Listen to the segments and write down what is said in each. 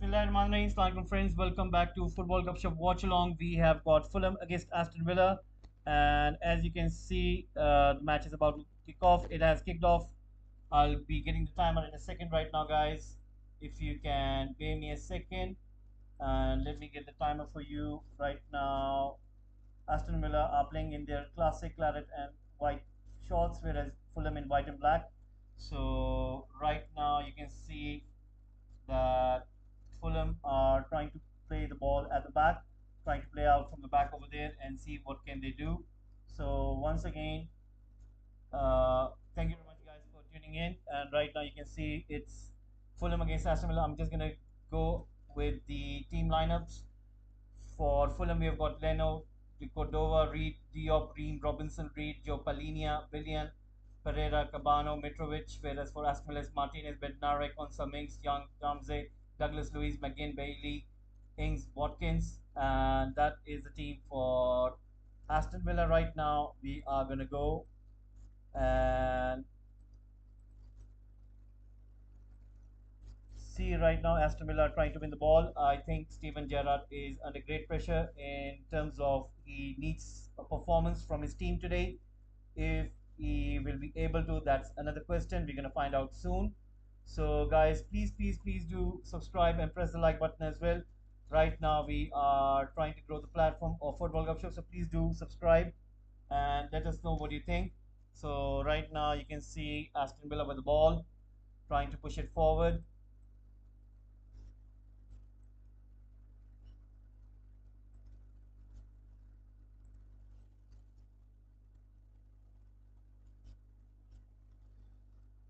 Bismillahirrahmanirrahim. Friends, welcome back to Football Gupshup Watchalong. We have got Fulham against Aston Villa, and as you can see, the match is about to kick off. It has kicked off. I'll be getting the timer in a second right now, guys. If you can bear me a second, and let me get the timer for you right now. Aston Villa are playing in their classic claret and white shorts, whereas Fulham in white and black. So right now you can see that Fulham are trying to play the ball at the back, trying to play out from the back over there and see what can they do. So once again, thank you very much, guys, for tuning in. And right now you can see it's Fulham against Aston Villa. I'm just gonna go with the team lineups. For Fulham, we have got Leno, Cordova, Reed, Diop, Ream, Robinson, Reed, Joe Palinia, Willian, Pereira, Cabano, Mitrovic, whereas for Aston Villa, Martinez, Bednarek, Onsa Minks, Young, Ramsey, Douglas Luiz, McGinn, Bailey, Ings, Watkins, and that is the team for Aston Villa right now. We are going to go and see right now Aston Villa trying to win the ball. I think Steven Gerrard is under great pressure in terms of he needs a performance from his team today. If he will be able to, that's another question. We're going to find out soon. So, guys, please do subscribe and press the like button as well. Right now, we are trying to grow the platform of Football Gupshup, so please do subscribe and let us know what you think. So, right now, you can see Aston Villa with the ball, trying to push it forward.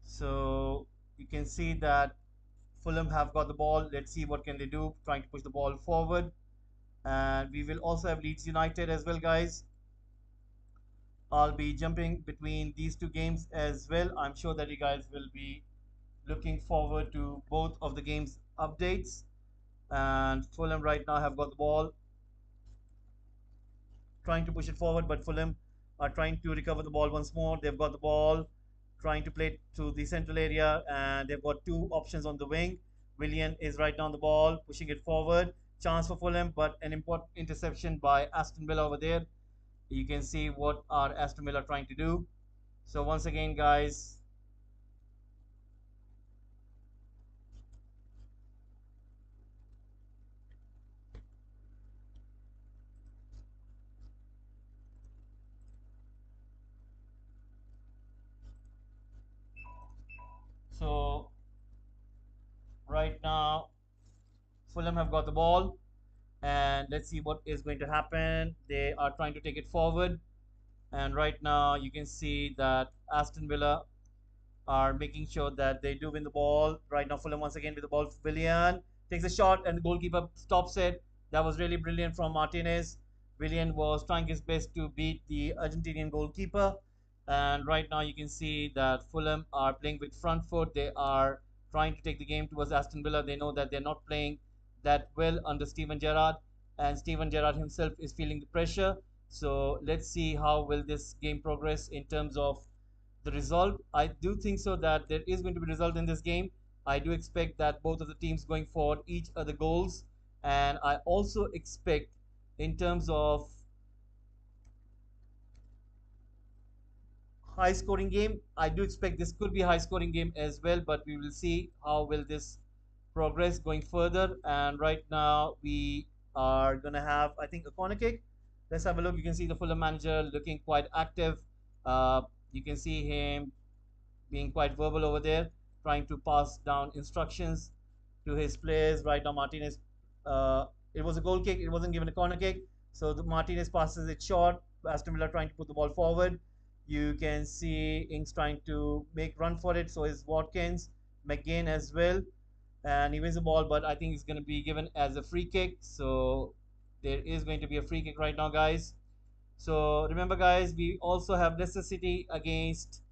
So, you can see that Fulham have got the ball. Let's see what can they do, trying to push the ball forward. And we will also have Leeds United as well, guys. I'll be jumping between these two games as well. I'm sure that you guys will be looking forward to both of the games updates. And Fulham right now have got the ball, trying to push it forward, but Fulham are trying to recover the ball once more. They've got the ball, trying to play it to the central area, and they've got two options on the wing. Willian is right down the ball, pushing it forward. Chance for Fulham, but an important interception by Aston Villa over there. You can see what are Aston Villa trying to do. So once again, guys, so right now Fulham have got the ball, and let's see what is going to happen. They are trying to take it forward, and right now you can see that Aston Villa are making sure that they do win the ball. Right now, Fulham once again with the ball. Willian takes a shot, and the goalkeeper stops it. That was really brilliant from Martinez. Willian was trying his best to beat the Argentinian goalkeeper. And right now, you can see that Fulham are playing with front foot. They are trying to take the game towards Aston Villa. They know that they're not playing that well under Steven Gerrard, and Steven Gerrard himself is feeling the pressure. So let's see how will this game progress in terms of the result. I do think so that there is going to be a result in this game. I do expect that both of the teams going forward each other goals, and I also expect in terms of high scoring game, I do expect this could be a high scoring game as well, but we will see how will this progress going further. And right now we are gonna have, I think, a corner kick. Let's have a look. You can see the Fulham manager looking quite active. uh, you can see him being quite verbal over there, trying to pass down instructions to his players. Right now, Martinez, it was a goal kick. It wasn't given a corner kick. So the Martinez passes it short. Aston Villa trying to put the ball forward. You can see Ings trying to make run for it. So is Watkins, McGinn as well. And he wins the ball, but I think it's going to be given as a free kick. So there is going to be a free kick right now, guys. So remember, guys, we also have Leicester City against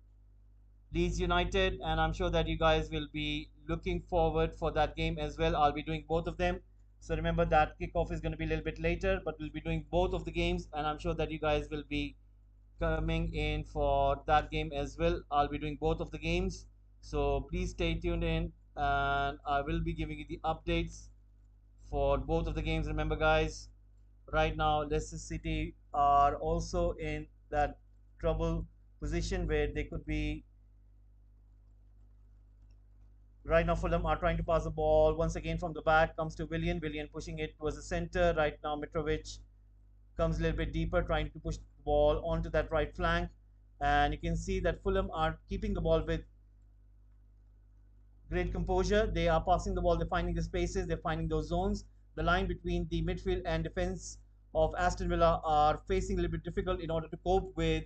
Leeds United, and I'm sure that you guys will be looking forward for that game as well. I'll be doing both of them. So remember that kickoff is going to be a little bit later, but we'll be doing both of the games, and I'm sure that you guys will be coming in for that game as well. I'll be doing both of the games. So please stay tuned in, and I will be giving you the updates for both of the games. Remember, guys, right now Leicester City are also in that trouble position where they could be. Right now, Fulham are trying to pass the ball once again from the back. Comes to Willian. Willian pushing it towards the center. Right now, Mitrovic comes a little bit deeper, trying to push the ball onto that right flank. And you can see that Fulham are keeping the ball with great composure. They are passing the ball, they're finding the spaces, they're finding those zones. The line between the midfield and defense of Aston Villa are facing a little bit difficult in order to cope with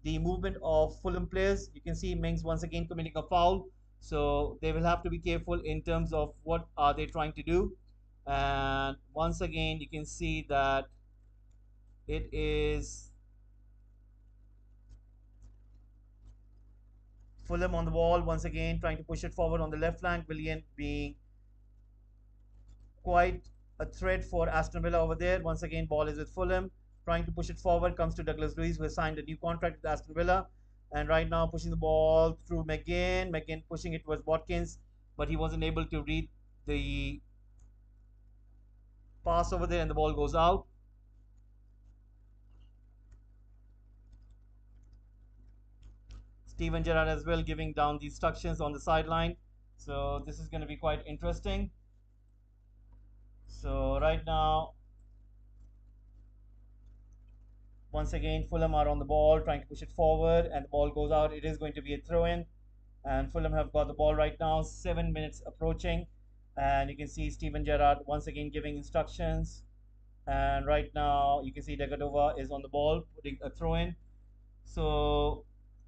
the movement of Fulham players. You can see Mings once again committing a foul. So they will have to be careful in terms of what are they trying to do. And once again, you can see that it is Fulham on the ball once again, trying to push it forward on the left flank. Willian being quite a threat for Aston Villa over there. Once again, ball is with Fulham, trying to push it forward. Comes to Douglas Luiz, who has signed a new contract with Aston Villa, and right now pushing the ball through McGinn. McGinn pushing it towards Watkins, but he wasn't able to read the pass over there, and the ball goes out. Steven Gerrard as well giving down the instructions on the sideline. So this is going to be quite interesting. So right now, once again, Fulham are on the ball, trying to push it forward, and the ball goes out. It is going to be a throw in, and Fulham have got the ball right now. 7 minutes approaching, and you can see Steven Gerrard once again giving instructions. And right now, you can see Degadova is on the ball, putting a throw in. So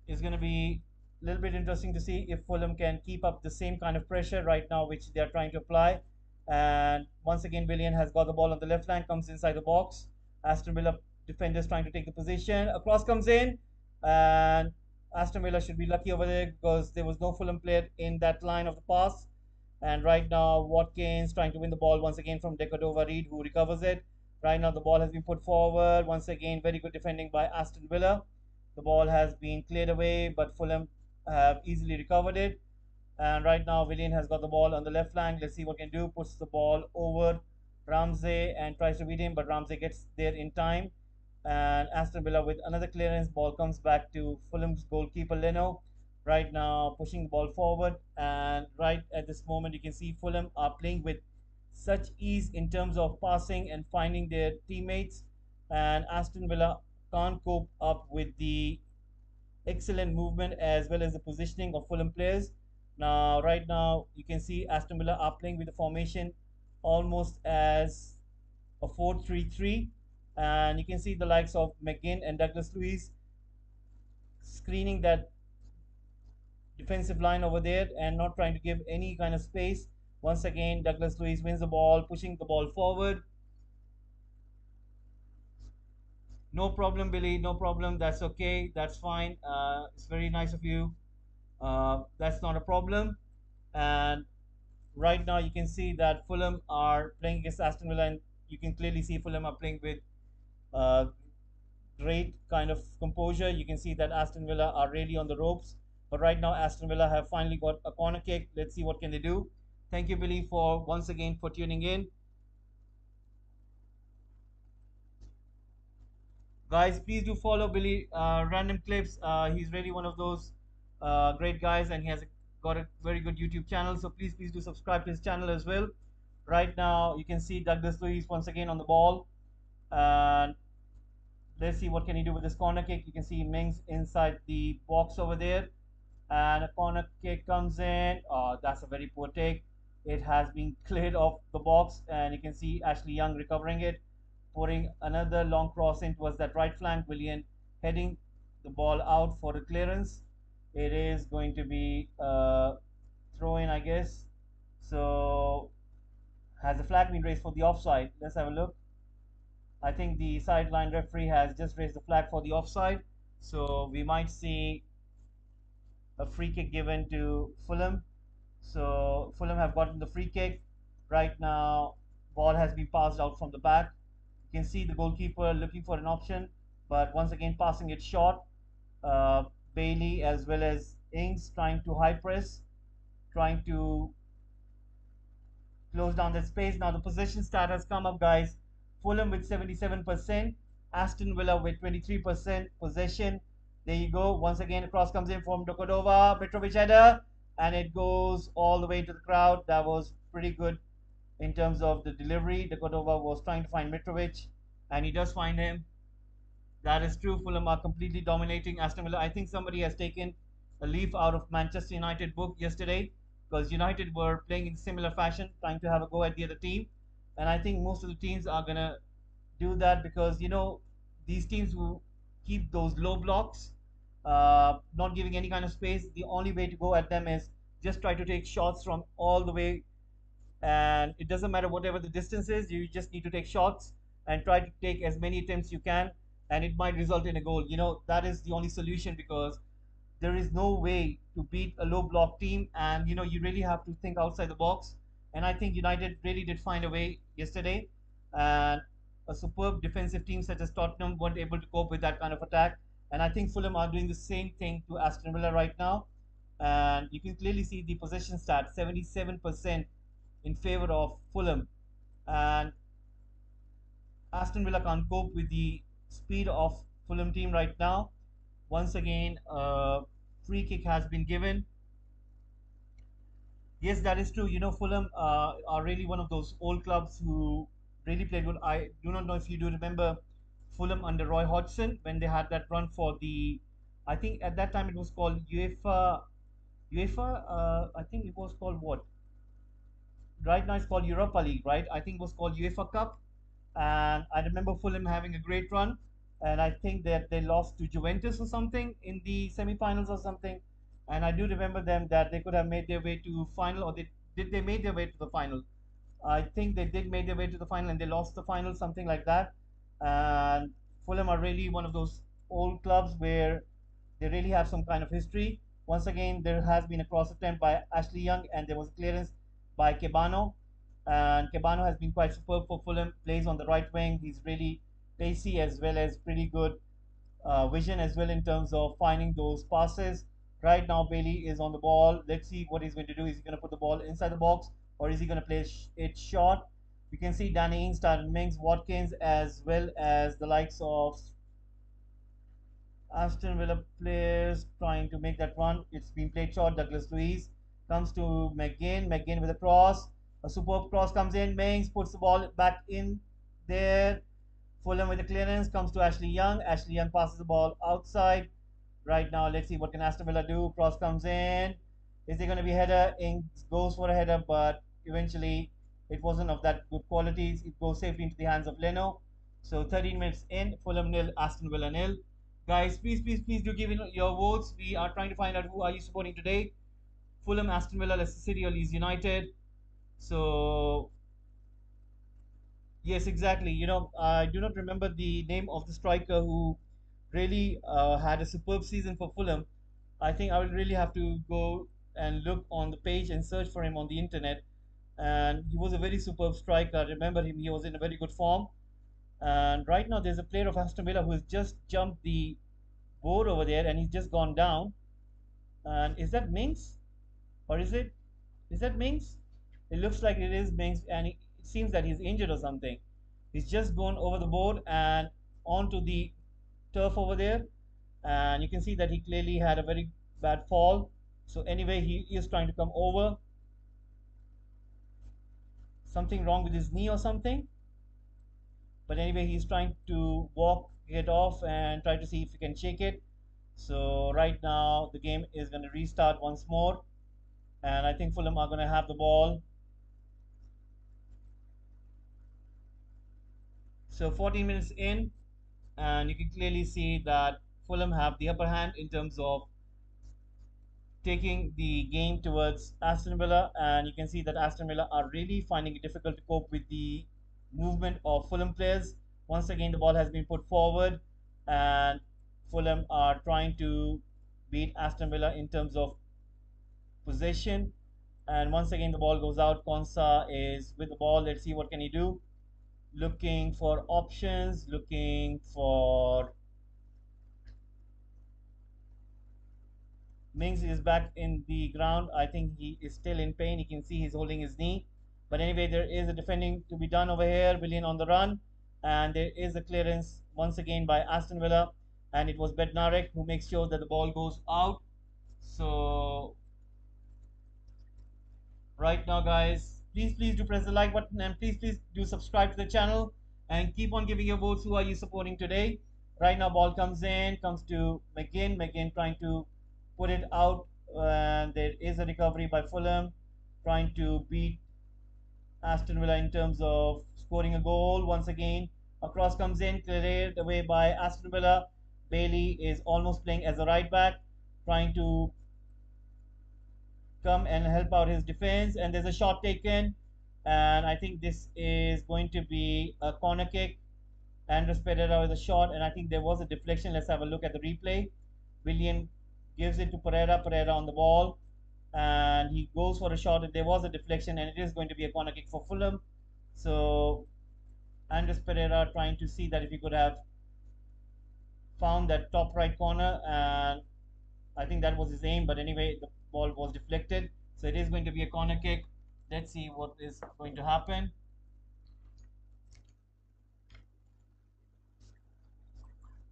it's going to be a little bit interesting to see if Fulham can keep up the same kind of pressure right now, which they are trying to apply. And once again, Willian has got the ball on the left flank, comes inside the box. Aston Villa defenders trying to take the position. A cross comes in, and Aston Villa should be lucky over there because there was no Fulham player in that line of the pass. And right now, Watkins trying to win the ball once again from Decordova Reed, who recovers it. Right now, the ball has been put forward. Once again, very good defending by Aston Villa. The ball has been cleared away, but Fulham have easily recovered it. And right now, Willian has got the ball on the left flank. Let's see what he can do. Puts the ball over Ramsey and tries to beat him, but Ramsey gets there in time. And Aston Villa with another clearance. Ball comes back to Fulham's goalkeeper Leno. Right now, pushing the ball forward. And right at this moment, you can see Fulham are playing with such ease in terms of passing and finding their teammates. And Aston Villa can't cope up with the excellent movement as well as the positioning of Fulham players. Now, right now, you can see Aston Villa are playing with the formation almost as a 4-3-3, and you can see the likes of McGinn and Douglas Luiz screening that defensive line over there and not trying to give any kind of space. Once again, Douglas Luiz wins the ball, pushing the ball forward. No problem, Billy. No problem. That's okay. That's fine. It's very nice of you. That's not a problem. And right now, you can see that Fulham are playing against Aston Villa, and you can clearly see Fulham are playing with uh, great kind of composure. You can see that Aston Villa are really on the ropes. But right now, Aston Villa have finally got a corner kick. Let's see what can they do. Thank you, Billy, for once again for tuning in. Guys, please do follow Billy Random Clips. He's really one of those great guys, and he has got a very good YouTube channel. So please do subscribe to his channel as well. Right now, you can see Douglas Luiz once again on the ball, and let's see what can he do with this corner kick. You can see Mings inside the box over there, and a corner kick comes in. That's a very poor take. It has been cleared off the box, and you can see Ashley Young recovering it, pouring another long cross in towards that right flank. Willian heading the ball out for the clearance. It is going to be a throw in, I guess. So, has the flag been raised for the offside? Let's have a look. I think the sideline referee has just raised the flag for the offside. So, we might see a free kick given to Fulham. So Fulham have gotten the free kick. Right now, ball has been passed out from the back. You can see the goalkeeper looking for an option, but once again passing it short. Bailey as well as Ings trying to high press, trying to close down that space. Now the possession stat has come up, guys. Fulham with 77%, Aston Villa with 23% possession. There you go. Once again, a cross comes in from Dokodova, Mitrovic header, and it goes all the way to the crowd. That was pretty good in terms of the delivery. Dokodova was trying to find Mitrovic, and he does find him. That is true. Fulham are completely dominating Aston Villa. I think somebody has taken a leaf out of Manchester United book yesterday because United were playing in similar fashion, trying to have a go at the other team. And I think most of the teams are going to do that because, these teams who keep those low blocks, not giving any kind of space, the only way to go at them is just try to take shots from all the way, and it doesn't matter whatever the distance is, you just need to take shots and try to take as many attempts you can, and it might result in a goal. That is the only solution because there is no way to beat a low block team, and you really have to think outside the box. And I think United really did find a way yesterday, and a superb defensive team such as Tottenham weren't able to cope with that kind of attack. And I think Fulham are doing the same thing to Aston Villa right now, and you can clearly see the possession stat 77% in favor of Fulham. And Aston Villa can't cope with the speed of Fulham team right now. Once again, free kick has been given. Yes, that is true. Fulham are really one of those old clubs who really played good. I do not know if you do remember Fulham under Roy Hodgson when they had that run for the. I think at that time it was called UEFA. UEFA. I think it was called what? Right now it's called Europa League, right? I think it was called UEFA Cup. And I remember Fulham having a great run. And I think that they lost to Juventus or something in the semi-finals or something. And I do remember them that they could have made their way to final, or did they made their way to the final? I think they did make their way to the final and they lost the final, something like that. And Fulham are really one of those old clubs where they really have some kind of history. Once again, there has been a cross attempt by Ashley Young, and there was a clearance by Kebano. And Kebano has been quite superb for Fulham. Plays on the right wing. He's really pacey as well as pretty good vision as well in terms of finding those passes. Right now, Bailey is on the ball. Let's see what he's going to do. Is he going to put the ball inside the box or is he going to play it short? You can see Danny Ings, Darren Mings, Watkins, as well as the likes of Aston Villa players trying to make that run. It's been played short. Douglas Luiz comes to McGinn. McGinn with a cross. A superb cross comes in. Mings puts the ball back in there. Fulham with the clearance comes to Ashley Young. Ashley Young passes the ball outside. Right now, let's see what can Aston Villa do. Cross comes in. Is there going to be a header? Ings goes for a header, but eventually it wasn't of that good qualities. It goes safely into the hands of Leno. So 13 minutes in, Fulham nil, Aston Villa nil. Guys, please, please, please do give in your votes. We are trying to find out who are you supporting today. Fulham, Aston Villa, Leicester City, or Leeds United. So yes, exactly. I do not remember the name of the striker who really had a superb season for Fulham. I think I will really have to go and look on the page and search for him on the internet. And he was a very superb striker. I remember him, he was in a very good form. And right now, there's a player of Aston Villa who has just jumped the board over there and he's just gone down. And is that Mings? Or is that Mings? It looks like it is Mings, and it seems that he's injured or something. He's just gone over the board and onto the turf over there, and you can see that he clearly had a very bad fall. So anyway, he is trying to come over. Something wrong with his knee or something. But anyway, he's trying to walk it off and try to see if he can shake it. So right now, the game is going to restart once more, and I think Fulham are going to have the ball. So 14 minutes in, and you can clearly see that Fulham have the upper hand in terms of taking the game towards Aston Villa, and you can see that Aston Villa are really finding it difficult to cope with the movement of Fulham players. Once again, the ball has been put forward, and Fulham are trying to beat Aston Villa in terms of possession. And once again, the ball goes out. Konsa is with the ball. Let's see what can he do. Looking for options, looking for Mings is back in the ground. I think he is still in pain. You can see he's holding his knee. But anyway, there is a defending to be done over here. Willian on the run, and there is a clearance once again by Aston Villa, and it was Bednarek who makes sure that the ball goes out. So right now, guys, please do press the like button, and please do subscribe to the channel and keep on giving your votes. Who are you supporting today? Right now, ball comes in, comes to McGinn. McGinn trying to put it out, and there is a recovery by Fulham, trying to beat Aston Villa in terms of scoring a goal once again. A cross comes in, cleared away by Aston Villa. Bailey is almost playing as a right back, trying to come and help out his defense. And there's a shot taken, and I think this is going to be a corner kick. Andres Pereira with a shot, and I think there was a deflection. Let's have a look at the replay. Willian gives it to Pereira. Pereira on the ball, and he goes for a shot. And there was a deflection, and it is going to be a corner kick for Fulham. So Andres Pereira trying to see that if he could have found that top right corner, and I think that was his aim. But anyway, the ball was deflected, so it is going to be a corner kick. Let's see what is going to happen.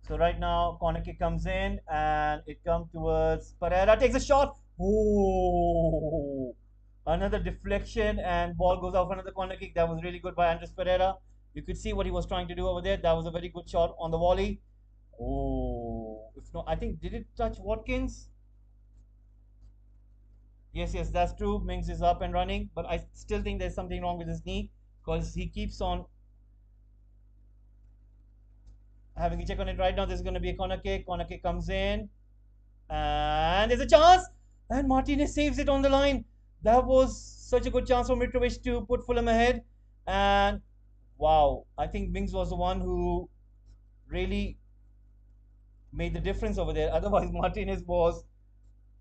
So right now, corner kick comes in, and it comes towards Pereira. Takes a shot. Oh, another deflection, and ball goes out for another corner kick. That was really good by Andres Pereira. You could see what he was trying to do over there. That was a very good shot on the volley. Oh, if not, I think did it touch Watkins? Yes, that's true. Mings is up and running, but I still think there's something wrong with his knee because he keeps on having a check on it right now. There's going to be a corner kick. Corner kick comes in, and there's a chance, and Martinez saves it on the line. That was such a good chance for Mitrovic to put Fulham ahead, and wow, I think Mings was the one who really made the difference over there. Otherwise, Martinez was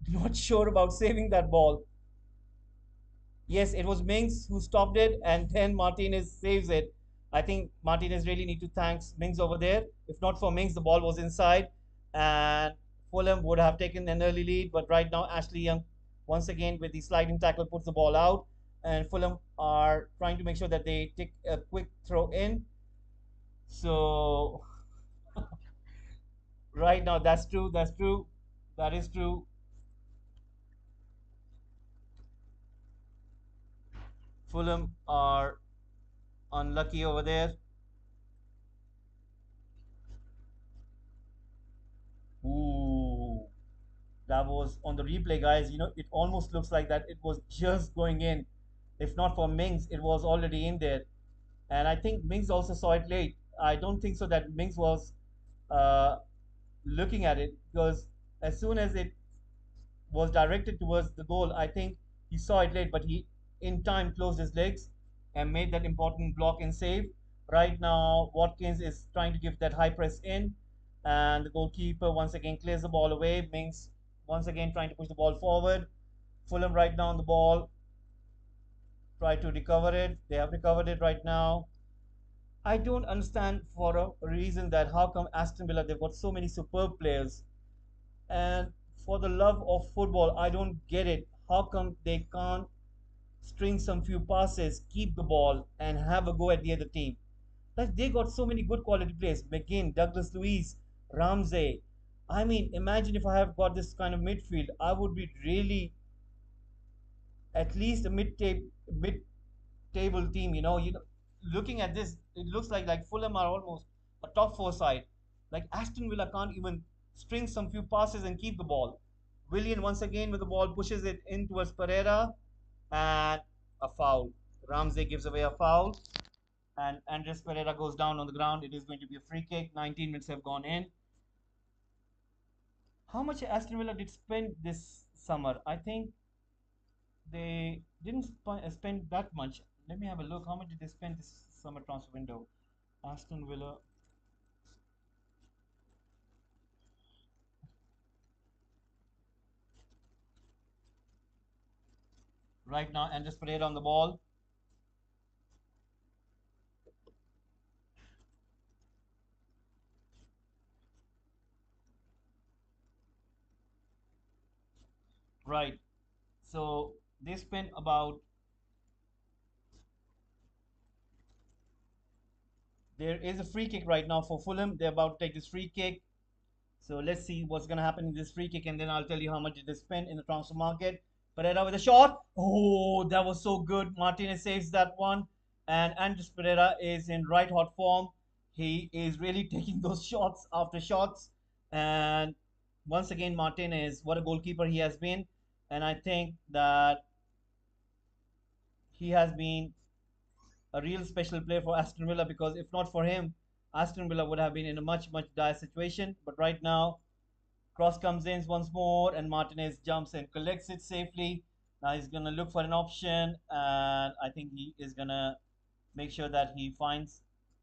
not sure about saving that ball. Yes, it was Mings who stopped it, and then Martinez saves it. I think Martinez really need to thank Mings over there. If not for Mings, the ball was inside, and Fulham would have taken an early lead. But right now, Ashley Young, once again with the sliding tackle, puts the ball out, and Fulham are trying to make sure that they take a quick throw in. So right now, that's true. That's true. That is true. Fulham are unlucky over there. Ooh. That was on the replay, guys. It almost looks like that it was just going in. If not for Mings, it was already in there. And I think Mings also saw it late. I don't think so that Mings was uh, looking at it because as soon as it was directed towards the goal, I think he saw it late, but he in time closed his legs and made that important block and save. Right now, Watkins is trying to give that high press in, and the goalkeeper once again clears the ball away. Mings once again trying to push the ball forward. Fulham right now on the ball, try to recover it. They have recovered it right now. I don't understand for a reason that how come Aston Villa they've got so many superb players, and for the love of football, I don't get it. How come they can't string some few passes, keep the ball, and have a go at the other team? Like they got so many good quality players. McGinn, Douglas Luiz, Ramsey. I mean, imagine if I have got this kind of midfield, I would be really at least a mid-table team. Looking at this, it looks like Fulham are almost a top four side. Like Aston Villa can't even string some few passes and keep the ball. Willian once again with the ball pushes it in towards Pereira, and a foul. Ramsey gives away a foul, and Andres Pereira goes down on the ground. It is going to be a free kick. 19 minutes have gone in. How much Aston Villa did spend this summer? I think they didn't spend that much. Let me have a look. How much did they spend this summer transfer window? Aston Villa. Right now, Andres Pereira on the ball. Right. So they spent about There is a free kick right now for Fulham. They're about to take this free kick. So let's see what's going to happen in this free kick, and then I'll tell you how much it is spent in the transfer market. Pereira with a shot. Oh, that was so good. Martinez saves that one. And Andres Pereira is in right hot form. He is really taking those shots after shots. And once again, Martinez, what a goalkeeper he has been. And I think that he has been a real special player for Aston Villa, because if not for him, Aston Villa would have been in a much dire situation. But right now, cross comes in once more, and Martinez jumps and collects it safely. Now he's gonna look for an option, and I think he is gonna make sure that he finds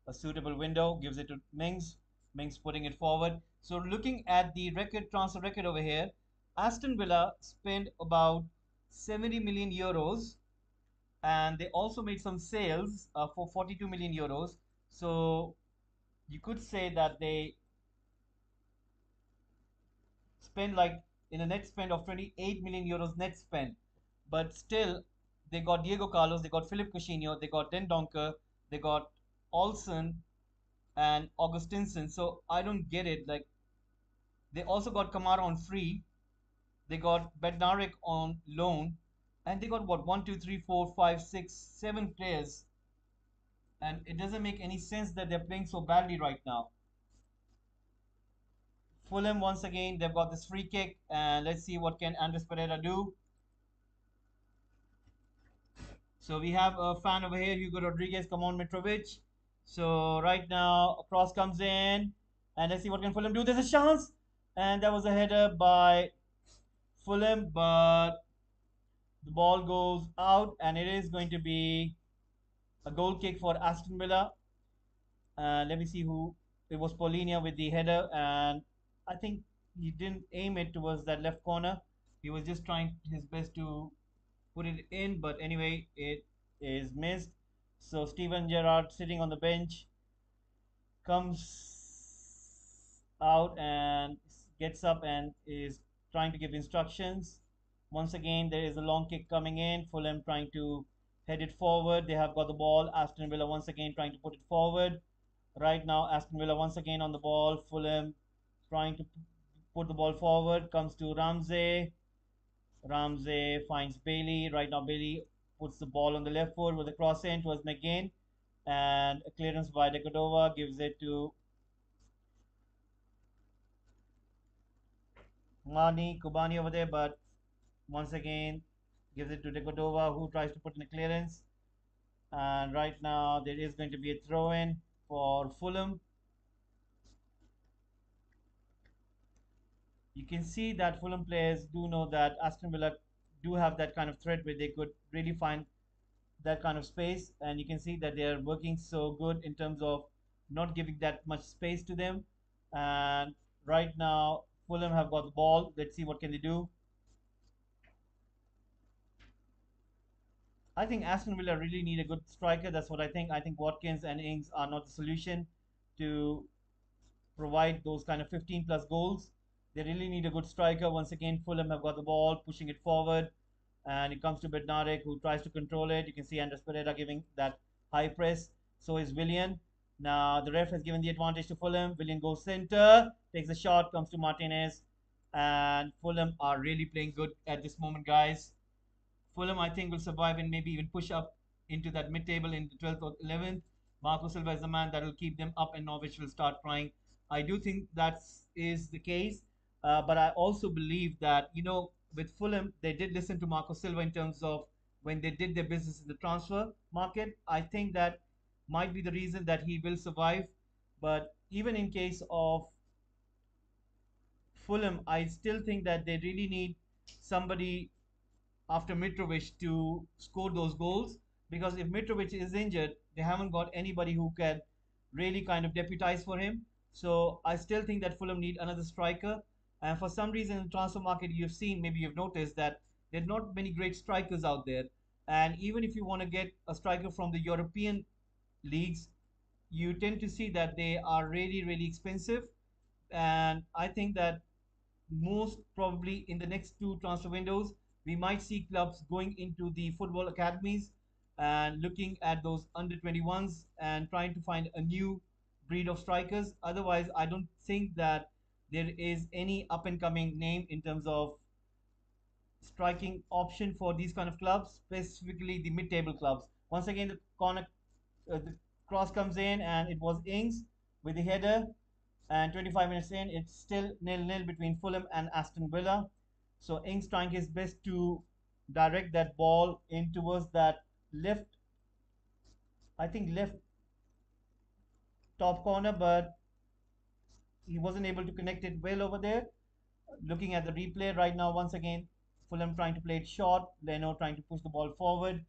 a suitable window, gives it to Mings. Mings putting it forward. So looking at the transfer record over here, Aston Villa spent about 70 million euros, and they also made some sales for 42 million euros. So you could say that they spend like in a net spend of 28 million euros net spend. But still, they got Diego Carlos, they got Philip Coutinho, they got Den Donker, they got Olsen and Augustinson. So I don't get it. Like, they also got Kamara on free, they got Bednarek on loan, and they got what, one, two, three, four, five, six, 7 players, and it doesn't make any sense that they're playing so badly right now. Fulham once again, they've got this free kick, and let's see what can Andres Pereira do. So we have a fan over here, Hugo Rodriguez. Come on, Mitrovic. So right now, a cross comes in, and let's see what can Fulham do. There's a chance, and that was a header by Fulham, but the ball goes out, and it is going to be a goal kick for Aston Villa. Let me see who it was. Polinia with the header, and I think he didn't aim it towards that left corner. He was just trying his best to put it in, but anyway, it is missed. So Steven Gerrard, sitting on the bench, comes out and gets up and is trying to give instructions. Once again, there is a long kick coming in. Fulham trying to head it forward. They have got the ball. Aston Villa once again trying to put it forward. Right now, Aston Villa once again on the ball. Fulham trying to put the ball forward. Comes to Ramsey. Ramsey finds Bailey. Right now, Bailey puts the ball on the left foot with a cross in towards McGinn. And a clearance by Dekadova gives it to Mani Kubani over there. But once again, gives it to Dekadova, who tries to put in a clearance. And right now, there is going to be a throw in for Fulham. You can see that Fulham players do know that Aston Villa do have that kind of threat where they could really find that kind of space, and you can see that they are working so good in terms of not giving that much space to them. And right now, Fulham have got the ball. Let's see what can they do. I think Aston Villa really need a good striker. That's what I think. I think Watkins and Ings are not the solution to provide those kind of 15 plus goals. They really need a good striker. Once again, Fulham have got the ball, pushing it forward, and it comes to Bednarek, who tries to control it. You can see Andres Pereira giving that high press. So is Willian. Now the ref has given the advantage to Fulham. Willian goes center, takes a shot, comes to Martinez, and Fulham are really playing good at this moment, guys. Fulham, I think, will survive and maybe even push up into that mid-table in the 12th or 11th. Marco Silva is the man that will keep them up, and Norwich will start crying. I do think that is the case, but I also believe that, with Fulham, they did listen to Marco Silva in terms of when they did their business in the transfer market. I think that might be the reason that he will survive. But even in case of Fulham, I still think that they really need somebody after Mitrovic to score those goals, because if Mitrovic is injured, they haven't got anybody who can really kind of deputize for him. So I still think that Fulham need another striker. And for some reason in the transfer market, you've seen, maybe you've noticed that there are not many great strikers out there. And even if you want to get a striker from the European leagues, you tend to see that they are really expensive. And I think that most probably in the next two transfer windows, we might see clubs going into the football academies and looking at those under 21s and trying to find a new breed of strikers. Otherwise, I don't think that there is any up and coming name in terms of striking option for these kind of clubs, specifically the mid-table clubs. Once again, the cross comes in, and it was Ings with the header. And 25 minutes in, it's still nil-nil between Fulham and Aston Villa. So Ings trying his best to direct that ball in towards that left, I think left top corner, but he wasn't able to connect it well over there. Looking at the replay right now, once again, Fulham trying to play it short, Leno trying to push the ball forward.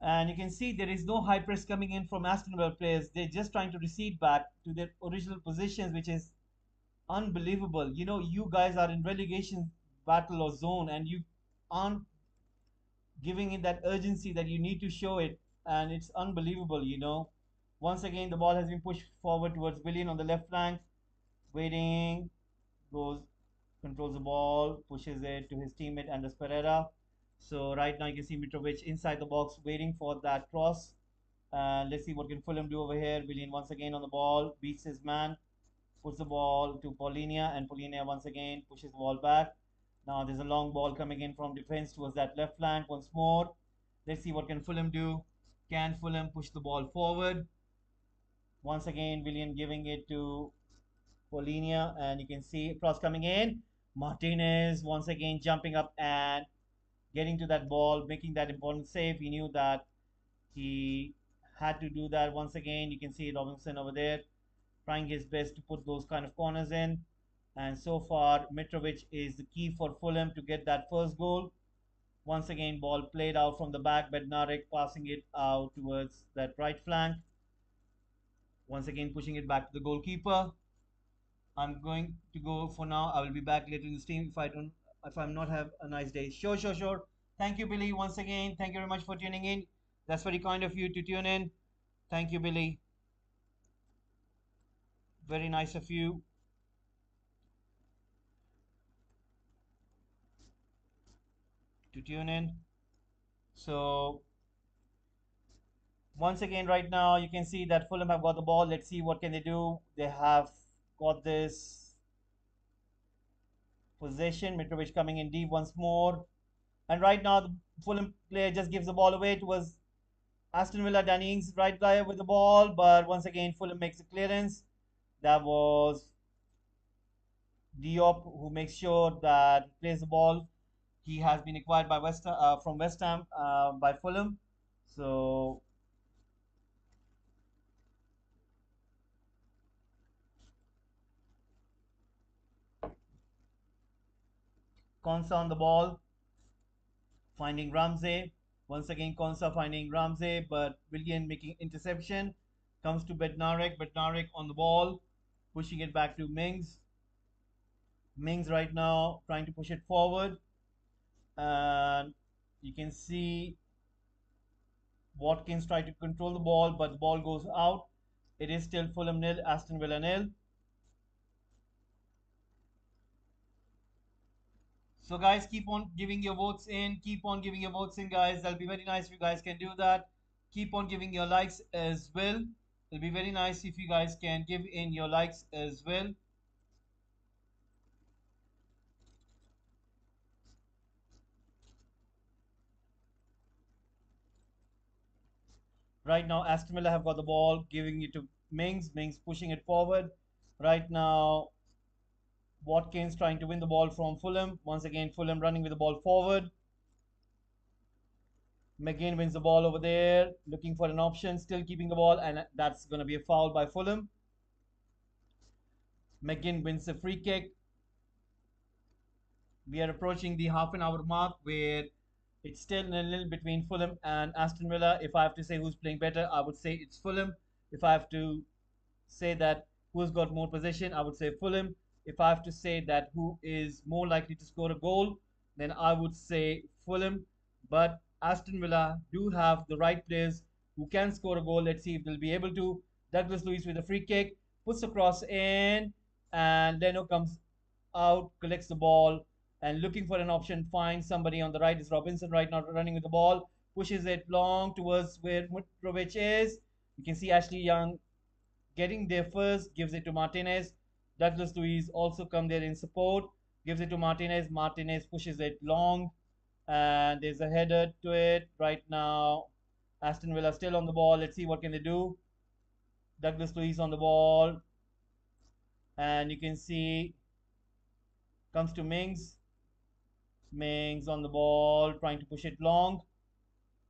And you can see there is no high press coming in from Aston Villa players. They're just trying to recede back to their original positions, which is unbelievable. You know, you guys are in relegation battle or zone, and you aren't giving it that urgency that you need to show it. And it's unbelievable, you know. Once again, the ball has been pushed forward towards Willian on the left flank, waiting, goes, controls the ball, pushes it to his teammate Andres Pereira. So right now you can see Mitrovic inside the box waiting for that cross. Let's see what can Fulham do over here. Willian once again on the ball, beats his man, puts the ball to Paulinia, and Paulinia once again pushes the ball back. Now there's a long ball coming in from defense towards that left flank once more. Let's see what can Fulham do. Can Fulham push the ball forward? Once again, Willian giving it to Paulinia, and you can see cross coming in. Martinez once again jumping up and getting to that ball, making that important save. He knew that he had to do that once again. You can see Robinson over there trying his best to put those kind of corners in. And so far, Mitrovic is the key for Fulham to get that first goal. Once again, ball played out from the back, Bednarek passing it out towards that right flank. Once again, pushing it back to the goalkeeper. I'm going to go for now. I will be back later in the stream if I'm not have a nice day. Sure, sure, sure. Thank you, Billy, once again. Thank you very much for tuning in. That's very kind of you to tune in. Thank you, Billy. Very nice of you. To tune in. So once again, right now you can see that Fulham have got the ball. Let's see what can they do. They have got this possession. Mitrovic coming in deep once more. And right now the Fulham player just gives the ball away towards Aston Villa. Danny Ings right guy with the ball, but once again Fulham makes a clearance. That was Diop who makes sure that he plays the ball. He has been acquired by from West Ham by Fulham. So Konsa on the ball, finding Ramsey. Once again, Konsa finding Ramsey, but Willian making interception. Comes to Bednarek. Bednarek on the ball, pushing it back to Mings. Mings right now trying to push it forward. And you can see Watkins trying to control the ball, but the ball goes out. It is still Fulham nil, Aston Villa nil. So guys, keep on giving your votes in. Keep on giving your votes in, guys. That'll be very nice if you guys can do that. Keep on giving your likes as well. It'll be very nice if you guys can give in your likes as well. Right now, Aston Villa have got the ball, giving it to Mings. Mings pushing it forward. Right now, Watkins trying to win the ball from Fulham. Once again, Fulham running with the ball forward. McGinn wins the ball over there, looking for an option, still keeping the ball, and that's going to be a foul by Fulham. McGinn wins the free kick. We are approaching the half an hour mark where it's still a little between Fulham and Aston Villa. If I have to say who's playing better, I would say it's Fulham. If I have to say that who's got more possession, I would say Fulham. If I have to say that who is more likely to score a goal, then I would say Fulham. But Aston Villa do have the right players who can score a goal. Let's see if they'll be able to. Douglas Luiz with a free kick, puts the cross in, and Leno comes out, collects the ball, and looking for an option, finds somebody on the right. Is Robinson right now running with the ball, pushes it long towards where Mitrovic is. You can see Ashley Young getting there first, gives it to Martinez. Douglas Luiz also come there in support, gives it to Martinez. Martinez pushes it long, and there's a header to it right now. Aston Villa still on the ball. Let's see what can they do. Douglas Luiz on the ball, and you can see comes to Mings. Mings on the ball, trying to push it long,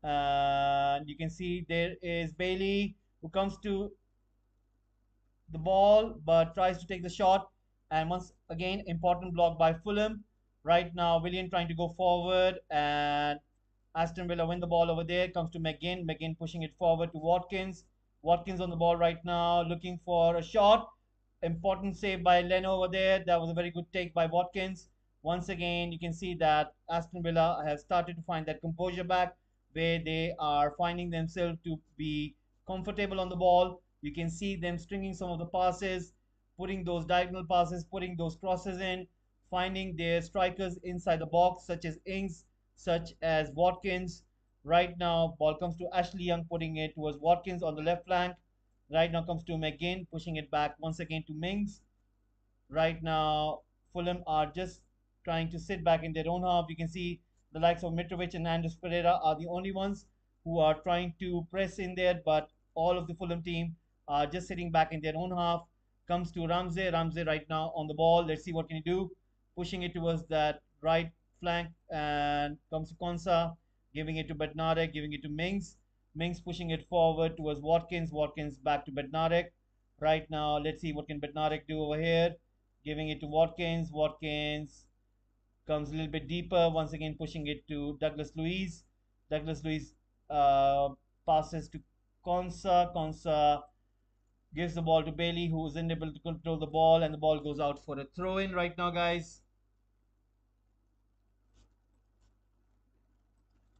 and you can see there is Bailey who comes to the ball but tries to take the shot. And once again, important block by Fulham. Right now, Willian trying to go forward, and Aston Villa win the ball over there. Comes to McGinn. McGinn pushing it forward to Watkins. Watkins on the ball right now, looking for a shot. Important save by Leno over there. That was a very good take by Watkins. Once again, you can see that Aston Villa has started to find that composure back, where they are finding themselves to be comfortable on the ball. You can see them stringing some of the passes, putting those diagonal passes, putting those crosses in, finding their strikers inside the box, such as Ings, such as Watkins. Right now, ball comes to Ashley Young, putting it towards Watkins on the left flank. Right now comes to McGinn, pushing it back once again to Mings. Right now, Fulham are just trying to sit back in their own half. You can see the likes of Mitrovic and Andres Pereira are the only ones who are trying to press in there, but all of the Fulham team are just sitting back in their own half. Comes to Ramsey. Ramsey right now on the ball. Let's see what can he do. Pushing it towards that right flank, and comes to Konsa, giving it to Bednarek, giving it to Mings. Mings pushing it forward towards Watkins. Watkins back to Bednarek. Right now, let's see what can Bednarek do over here, giving it to Watkins. Watkins comes a little bit deeper, once again pushing it to Douglas Luiz. Douglas Luiz uh, passes to Konsa. Konsa gives the ball to Bailey, who is unable to control the ball, and the ball goes out for a throw in right now, guys.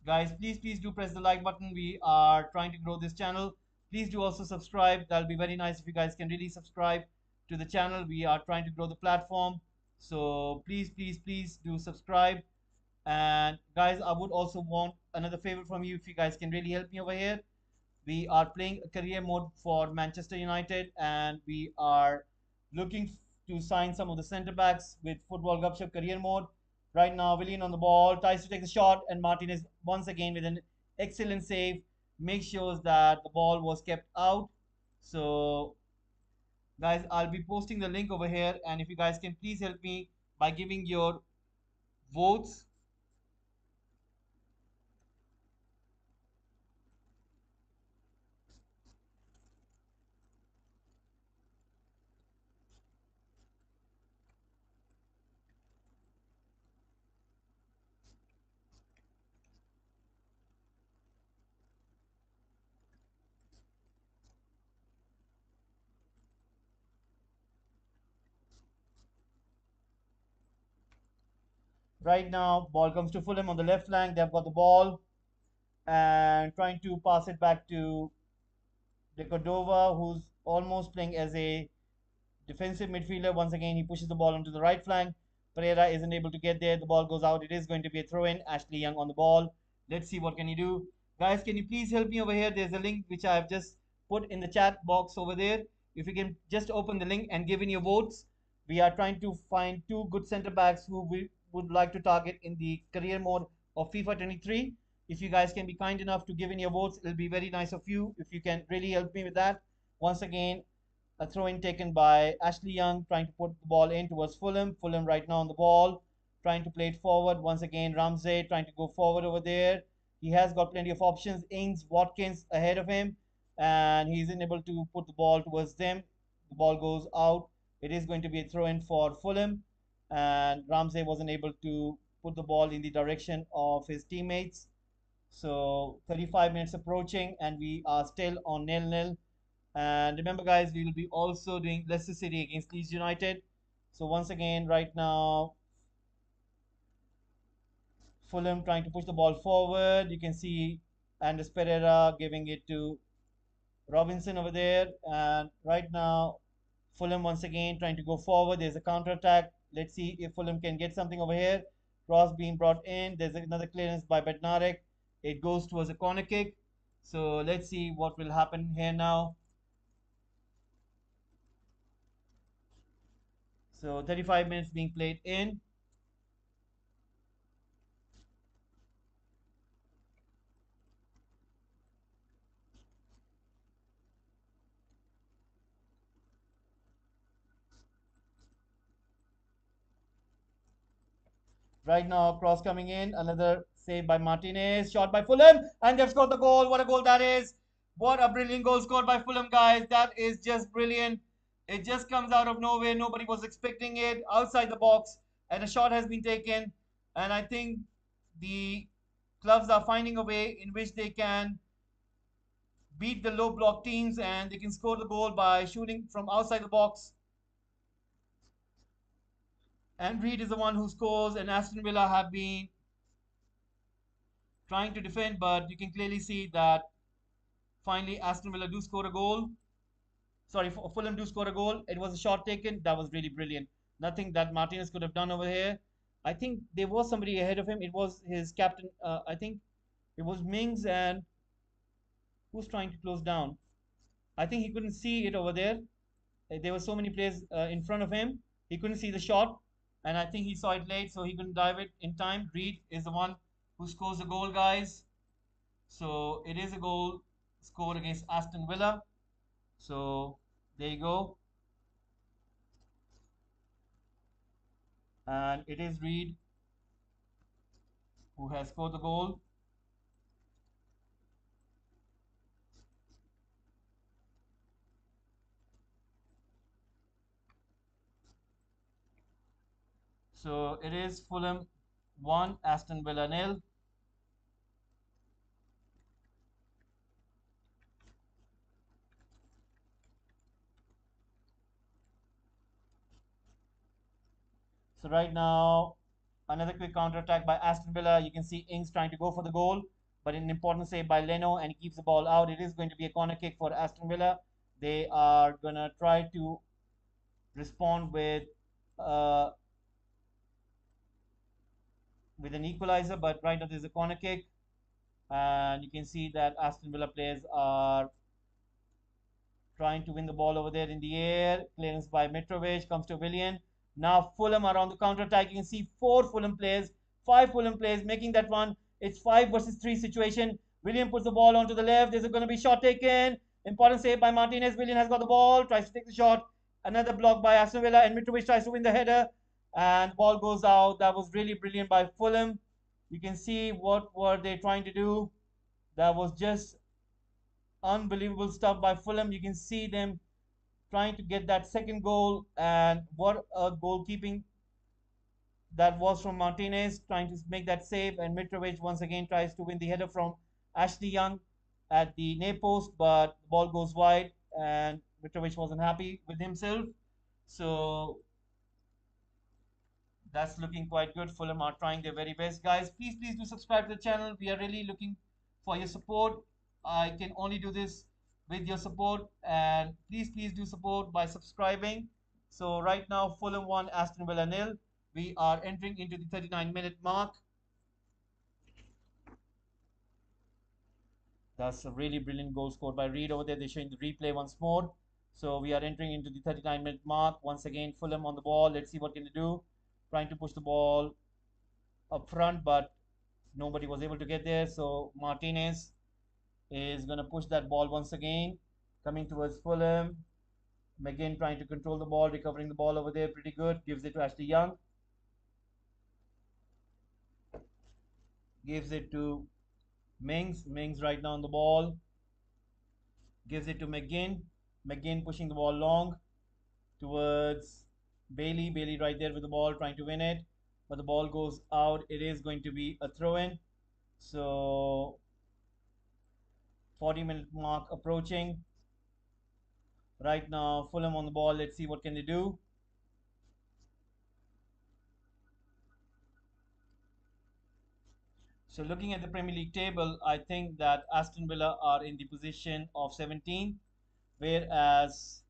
Guys, please do press the like button. We are trying to grow this channel. Please do also subscribe. That'll be very nice if you guys can really subscribe to the channel. We are trying to grow the platform. So please do subscribe. And guys, I would also want another favor from you, if you guys can really help me over here. We are playing a career mode for Manchester United, and we are looking to sign some of the centre backs with Football Gupshup career mode. Right now, Willian on the ball, tries to take the shot, and Martinez once again with an excellent save makes sure that the ball was kept out. So, guys, I'll be posting the link over here, and if you guys can please help me by giving your votes. Right now, ball comes to Fulham on the left flank. They've got the ball and trying to pass it back to De Cordova, who's almost playing as a defensive midfielder. Once again, he pushes the ball onto the right flank. Pereira isn't able to get there. The ball goes out. It is going to be a throw in. Ashley Young on the ball. Let's see what can he do. Guys, can you please help me over here? There's a link which I have just put in the chat box over there. If you can just open the link and give in your votes. We are trying to find two good centre backs who we would like to target in the career mode of FIFA 23. If you guys can be kind enough to give in your votes, it'll be very nice of you if you can really help me with that. Once again, a throw in taken by Ashley Young, trying to put the ball in towards Fulham. Fulham right now on the ball, trying to play it forward. Once again, Ramsey trying to go forward over there. He has got plenty of options. Ings, Watkins ahead of him, and he's unable to put the ball towards them. The ball goes out. It is going to be a throw in for Fulham, and Ramsey wasn't able to put the ball in the direction of his teammates. So 35 minutes approaching, and we are still on nil-nil. And remember, guys, we will be also doing Leicester City against Leeds United. So once again, right now, Fulham trying to push the ball forward. You can see Andres Pereira giving it to Robinson over there. And right now, Fulham once again trying to go forward. There's a counter attack. Let's see if Fulham can get something over here. Cross being brought in. There's another clearance by Bednarek. It goes towards a corner kick. So let's see what will happen here now. So 35 minutes being played in. Right now, cross coming in. Another save by Martinez. Shot by Fulham. And they've scored the goal. What a goal that is. What a brilliant goal scored by Fulham, guys. That is just brilliant. It just comes out of nowhere. Nobody was expecting it. Outside the box. And a shot has been taken. And I think the clubs are finding a way in which they can beat the low block teams and they can score the goal by shooting from outside the box. And Reed is the one who scores, and Aston Villa have been trying to defend, but you can clearly see that finally Aston Villa do score a goal. Sorry, Fulham do score a goal. It was a shot taken. That was really brilliant. Nothing that Martinez could have done over here. I think there was somebody ahead of him. It was his captain. I think it was Mings, and who's trying to close down. I think he couldn't see it over there. There were so many players in front of him. He couldn't see the shot, and I think he saw it late, so he couldn't dive it in time. Reed is the one who scores the goal, guys. So it is a goal scored against Aston Villa. So there you go. And it is Reed who has scored the goal. So it is Fulham 1, Aston Villa nil. So right now, another quick counter attack by Aston Villa. You can see Ings trying to go for the goal, but an important save by Leno, and he keeps the ball out. It is going to be a corner kick for Aston Villa. They are gonna try to respond uh, with an equalizer, but right now there's a corner kick, and you can see that Aston Villa players are trying to win the ball over there in the air. Clearance by Mitrovic comes to Willian. Now Fulham are on the counter attack. You can see five Fulham players making that run. It's 5 versus 3 situation. Willian puts the ball onto the left. There's going to be shot taken. Important save by Martinez. Willian has got the ball, tries to take the shot. Another block by Aston Villa, and Mitrovic tries to win the header, and the ball goes out. That was really brilliant by Fulham. You can see what were they trying to do. That was just unbelievable stuff by Fulham. You can see them trying to get that second goal, and what a goalkeeping that was from Martinez, trying to make that save, and Mitrovic once again tries to win the header from Ashley Young at the near post, but the ball goes wide, and Mitrovic wasn't happy with himself. So that's looking quite good. Fulham are trying their very best. Guys, please do subscribe to the channel. We are really looking for your support. I can only do this with your support, and please do support by subscribing. So right now, Fulham 1, Aston Villa nil. We are entering into the 39-minute mark. That's a really brilliant goal scored by Reed over there. They're showing the replay once more. So we are entering into the 39-minute mark. Once again, Fulham on the ball. Let's see what can they do. Trying to push the ball up front, but nobody was able to get there. So Martinez is going to push that ball once again, coming towards Fulham. McGinn trying to control the ball, recovering the ball over there pretty good. Gives it to Ashley Young. Gives it to Mings. Mings right now on the ball. Gives it to McGinn. McGinn pushing the ball long towards Bailey. Bailey right there with the ball, trying to win it. But the ball goes out. It is going to be a throw-in. So 40-minute mark approaching. Right now, Fulham on the ball. Let's see what can they do. So looking at the Premier League table, I think that Aston Villa are in the position of 17, whereas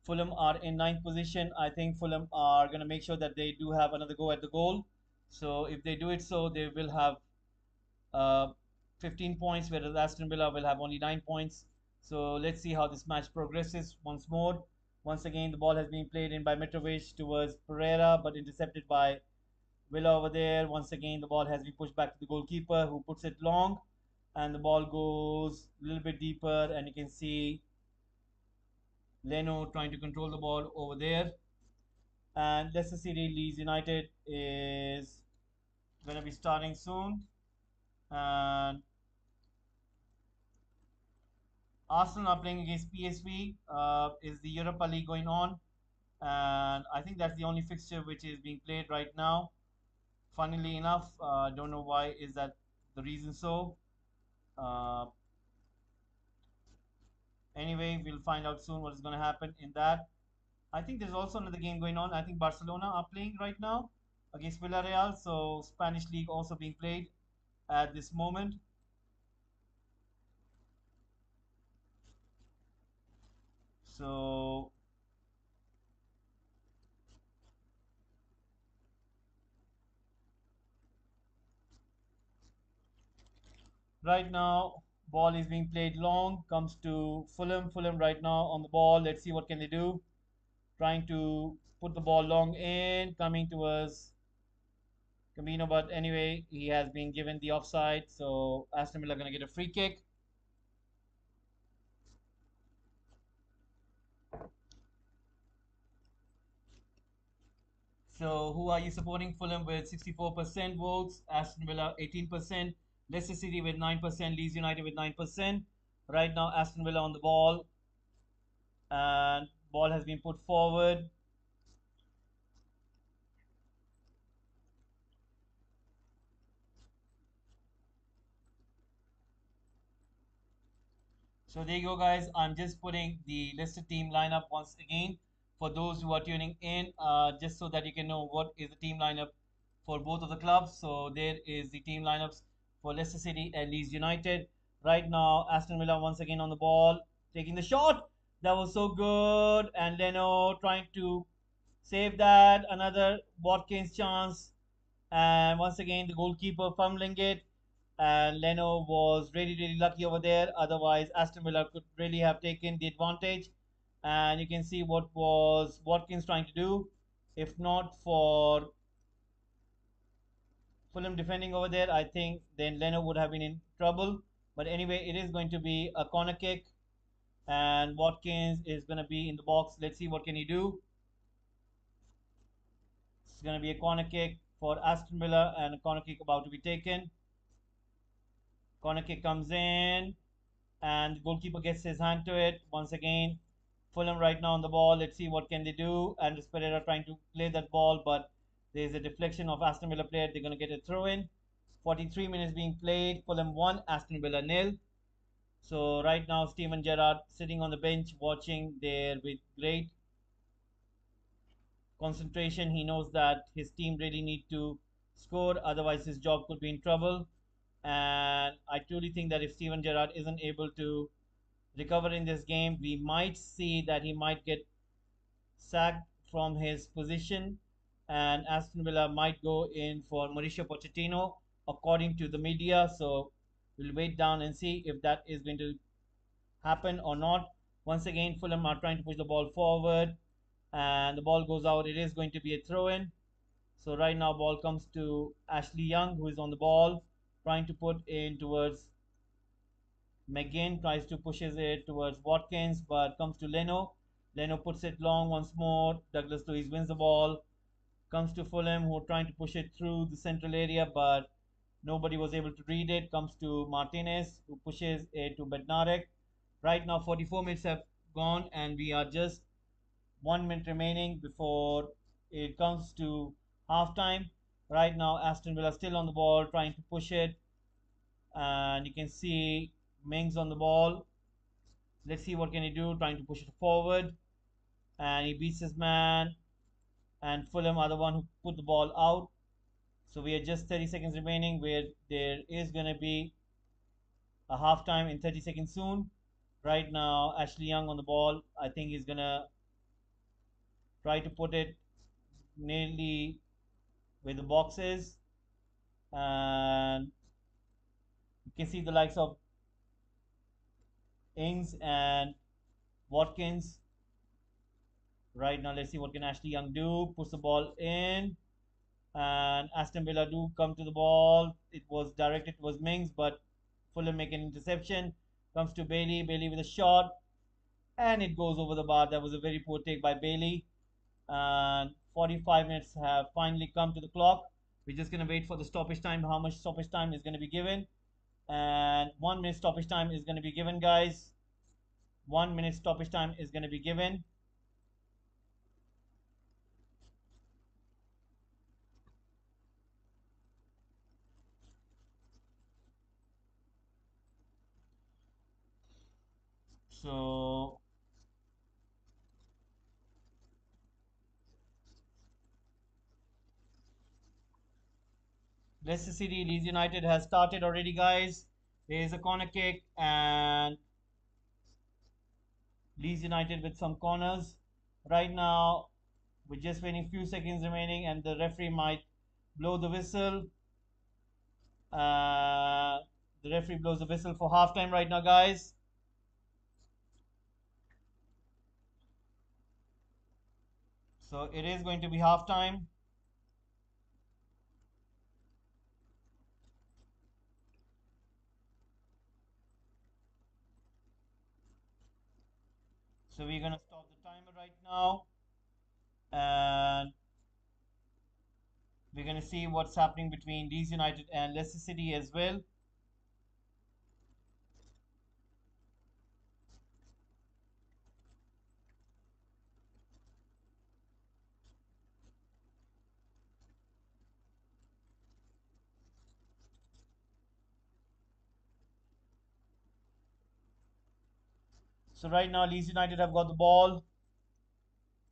Fulham are in ninth position. I think Fulham are going to make sure that they do have another go at the goal. So if they do it so, they will have uh, 15 points, whereas Aston Villa will have only 9 points. So let's see how this match progresses once more. Once again, the ball has been played in by Mitrovic towards Pereira, but intercepted by Villa over there. Once again, the ball has been pushed back to the goalkeeper, who puts it long, and the ball goes a little bit deeper, and you can see Leno trying to control the ball over there. And Leicester City Leeds United is going to be starting soon. And Arsenal are playing against PSV. Is the Europa League going on? And I think that's the only fixture which is being played right now. Funnily enough, don't know why is that the reason so. Uh, anyway, we'll find out soon what is going to happen in that. I think there's also another game going on. I think Barcelona are playing right now against Villarreal. So Spanish league also being played at this moment. So right now, ball is being played long. Comes to Fulham. Fulham right now on the ball. Let's see what can they do. Trying to put the ball long in. Coming towards Camino, but anyway, he has been given the offside. So Aston Villa are going to get a free kick. So who are you supporting? Fulham with 64% votes, Aston Villa 18%, Leicester City with 9%, Leeds United with 9%. Right now, Aston Villa on the ball, and ball has been put forward. So there you go, guys. I'm just putting the listed team lineup once again for those who are tuning in, just so that you can know what is the team lineup for both of the clubs. So there is the team lineups for Leicester City and Leeds United. Right now, Aston Villa once again on the ball, taking the shot. That was so good. And Leno trying to save that. Another Watkins chance. And once again, the goalkeeper fumbling it. And Leno was really, really lucky over there. Otherwise, Aston Villa could really have taken the advantage. And you can see what was Watkins trying to do. If not for Fulham defending over there, I think then Leno would have been in trouble. But anyway, it is going to be a corner kick. And Watkins is going to be in the box. Let's see what can he do. It's going to be a corner kick for Aston Villa, and a corner kick about to be taken. Corner kick comes in, and the goalkeeper gets his hand to it. Once again, Fulham right now on the ball. Let's see what can they do. And Pereira trying to play that ball, but there's a deflection of Aston Villa player. They're going to get a throw in. 43 minutes being played. Fulham 1, Aston Villa nil. So right now, Steven Gerrard sitting on the bench watching there with great concentration. He knows that his team really need to score, otherwise his job could be in trouble. And I truly think that if Steven Gerrard isn't able to recover in this game, we might see that he might get sacked from his position, and Aston Villa might go in for Mauricio Pochettino, according to the media. So we'll wait down and see if that is going to happen or not. Once again, Fulham are trying to push the ball forward, and the ball goes out. It is going to be a throw in. So right now, ball comes to Ashley Young, who is on the ball, trying to put in towards McGinn, tries to pushes it towards Watkins, but comes to Leno. Leno puts it long once more. Douglas Luiz wins the ball. Comes to Fulham, who are trying to push it through the central area, but nobody was able to read it. Comes to Martinez, who pushes it to Bednarek. Right now, 44 minutes have gone, and we are just 1 minute remaining before it comes to halftime. Right now, Aston Villa still on the ball, trying to push it, and you can see Mings on the ball. Let's see what can he do, trying to push it forward, and he beats his man. And Fulham are the one who put the ball out. So we are just 30 seconds remaining, where there is going to be a halftime in 30 seconds soon. Right now, Ashley Young on the ball. I think he's going to try to put it nearly where the box is. And you can see the likes of Ings and Watkins Right now, let's see what can Ashley Young do. Puts the ball in, and Aston Villa do come to the ball. It was directed towards Mings, but Fulham make an interception. Comes to Bailey. Bailey with a shot, and it goes over the bar. That was a very poor take by Bailey. And 45 minutes have finally come to the clock. We're just going to wait for the stoppage time, how much stoppage time is going to be given. And 1 minute stoppage time is going to be given, guys. 1 minute stoppage time is going to be given. So Leicester City, Leeds United has started already, guys. There is a corner kick, and Leeds United with some corners. Right now, we're just waiting few seconds remaining, and the referee might blow the whistle. Uh, the referee blows the whistle for halftime right now, guys. So it is going to be halftime. So we're gonna stop the timer right now, and we're gonna see what's happening between Leeds United and Leicester City as well. So right now, Leeds United have got the ball.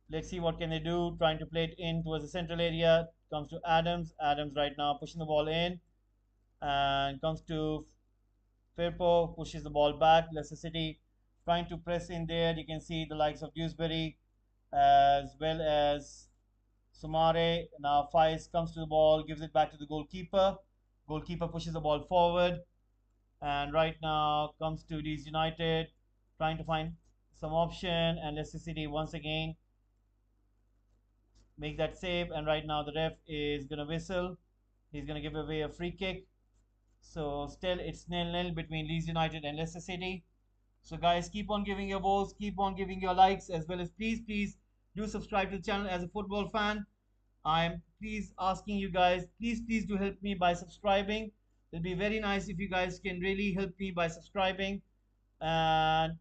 Let's see what can they do. Trying to play it in towards the central area. Comes to Adams. Adams right now pushing the ball in, and comes to Firpo, pushes the ball back. Leicester City trying to press in there. You can see the likes of Dewsbury as well as Sumare. Now Faiz comes to the ball, gives it back to the goalkeeper. Goalkeeper pushes the ball forward, and right now comes to Leeds United, trying to find some option, and Leicester City once again make that save. And right now the ref is gonna whistle. He's gonna give away a free kick. So still it's nil-nil between Leeds United and Leicester City. So guys, keep on giving your votes, keep on giving your likes, as well as please do subscribe to the channel as a football fan. I'm please asking you guys, please do help me by subscribing. It'll be very nice if you guys can really help me by subscribing. And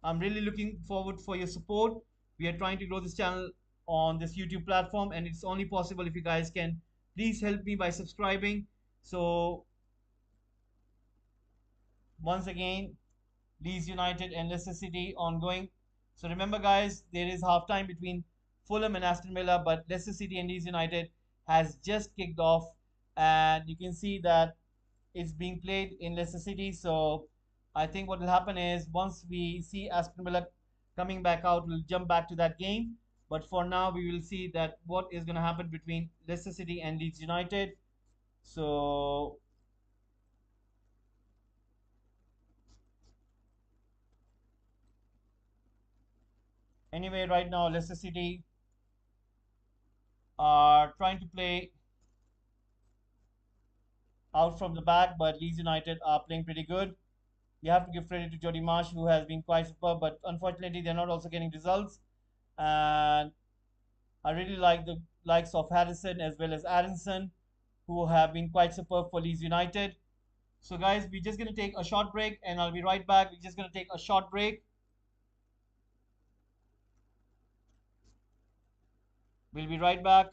I'm really looking forward for your support. We are trying to grow this channel on this YouTube platform, and it's only possible if you guys can please help me by subscribing. So once again, Leeds United and Leicester City ongoing. So remember, guys, there is halftime between Fulham and Aston Villa, but Leicester City and Leeds United has just kicked off, and you can see that it's being played in Leicester City. So I think what will happen is once we see Aston Villa coming back out, we'll jump back to that game. But for now, we will see that what is going to happen between Leicester City and Leeds United. So anyway, right now Leicester City are trying to play out from the back, but Leeds United are playing pretty good. You have to give credit to Jody Marsh, who has been quite superb, but unfortunately, they're not also getting results. And I really like the likes of Harrison as well as Aronson, who have been quite superb for Leeds United. So, guys, we're just going to take a short break, and I'll be right back. We're just going to take a short break. We'll be right back.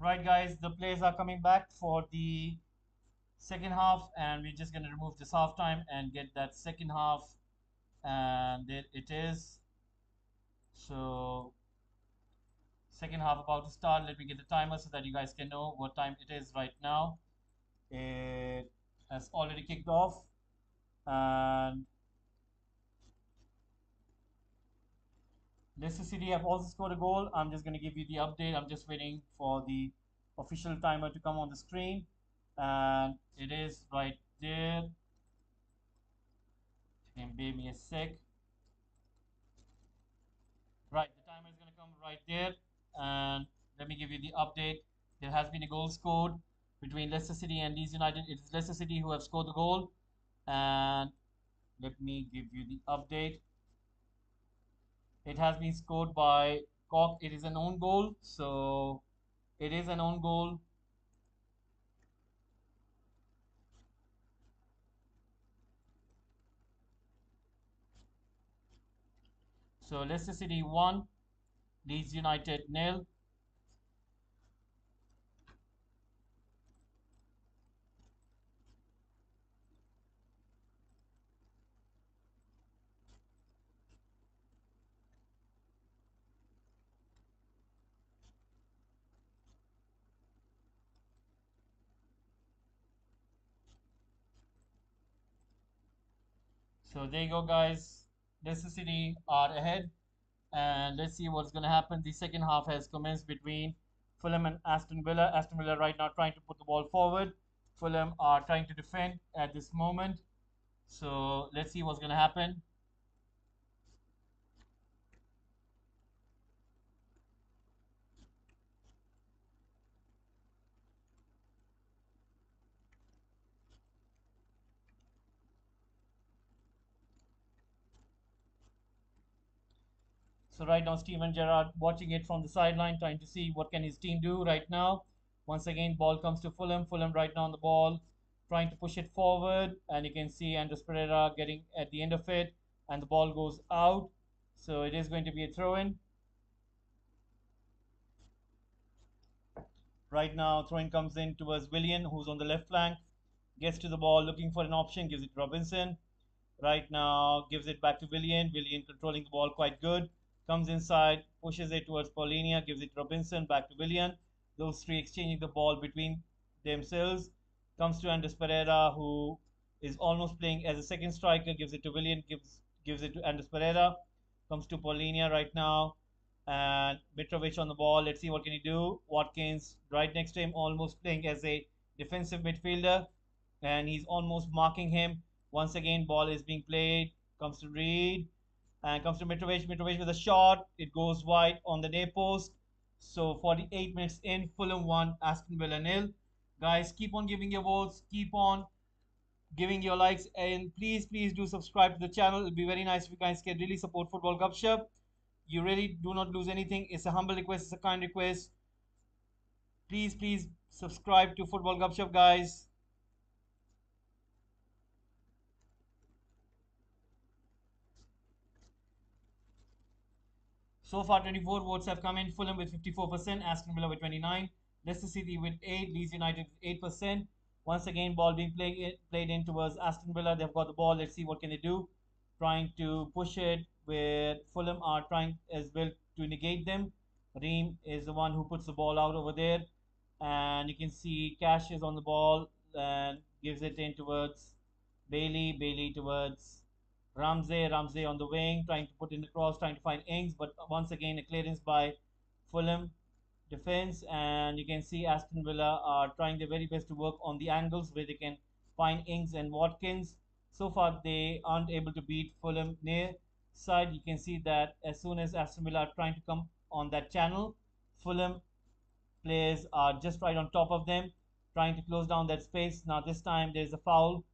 Right, guys, the players are coming back for the second half, and we're just going to remove this half time and get that second half. And there it is. So, second half about to start. Let me get the timer so that you guys can know what time it is right now. It has already kicked off, and Leicester City have also scored a goal. I'm just going to give you the update. I'm just waiting for the official timer to come on the screen, and it is right there. If you can bear me a sec. Right, the timer is going to come right there, and let me give you the update. There has been a goal scored between Leicester City and Leeds United. It is Leicester City who have scored the goal, and let me give you the update. It has been scored by Cock. It is an own goal, so it is an own goal. So Leicester City 1, Leeds United nil. So there you go, guys. Leicester City are ahead, and let's see what's going to happen. The second half has commenced between Fulham and Aston Villa. Aston Villa right now trying to put the ball forward. Fulham are trying to defend at this moment. So let's see what's going to happen. So right now, Steven Gerrard watching it from the sideline, trying to see what can his team do right now. Once again, ball comes to Fulham. Fulham right now on the ball, trying to push it forward, and you can see Andres Pereira getting at the end of it, and the ball goes out. So it is going to be a throw-in. Right now, throwing comes in towards Willian, who's on the left flank. Gets to the ball, looking for an option, gives it to Robinson. Right now, gives it back to Willian. Willian controlling the ball quite good. Comes inside, pushes it towards Paulinia, gives it to Robinson, back to Willian. Those three exchanging the ball between themselves. Comes to Andres Pereira, who is almost playing as a second striker, gives it to Willian, gives it to Andres Pereira. Comes to Paulinia right now, and Mitrovic on the ball. Let's see what can he do. Watkins right next to him, almost playing as a defensive midfielder, and he's almost marking him. Once again, ball is being played. Comes to Reed and comes to Mitrovic. Mitrovic with a shot. It goes wide on the day post. So 48 minutes in, Fulham 1, Aston Villa nil. Guys, keep on giving your votes. Keep on giving your likes, and please do subscribe to the channel. It'll be very nice if you guys can really support Football Gupshup. You really do not lose anything. It's a humble request. It's a kind request. Please subscribe to Football Gupshup, guys. So far, 24 votes have come in. Fulham with 54%, Aston Villa with 29, Leicester City with 8, Leeds United with 8%. Once again, ball being played in towards Aston Villa. They've got the ball. Let's see what can they do. Trying to push it, where Fulham are trying as well to negate them. Reem is the one who puts the ball out over there, and you can see Cash is on the ball and gives it in towards Bailey. Bailey towards Ramsey on the wing, trying to put in the cross, trying to find Ings, but once again a clearance by Fulham defense, and you can see Aston Villa are trying their very best to work on the angles where they can find Ings and Watkins. So far, they aren't able to beat Fulham near side. You can see that as soon as Aston Villa are trying to come on that channel, Fulham players are just right on top of them, trying to close down that space. Now this time there's a foul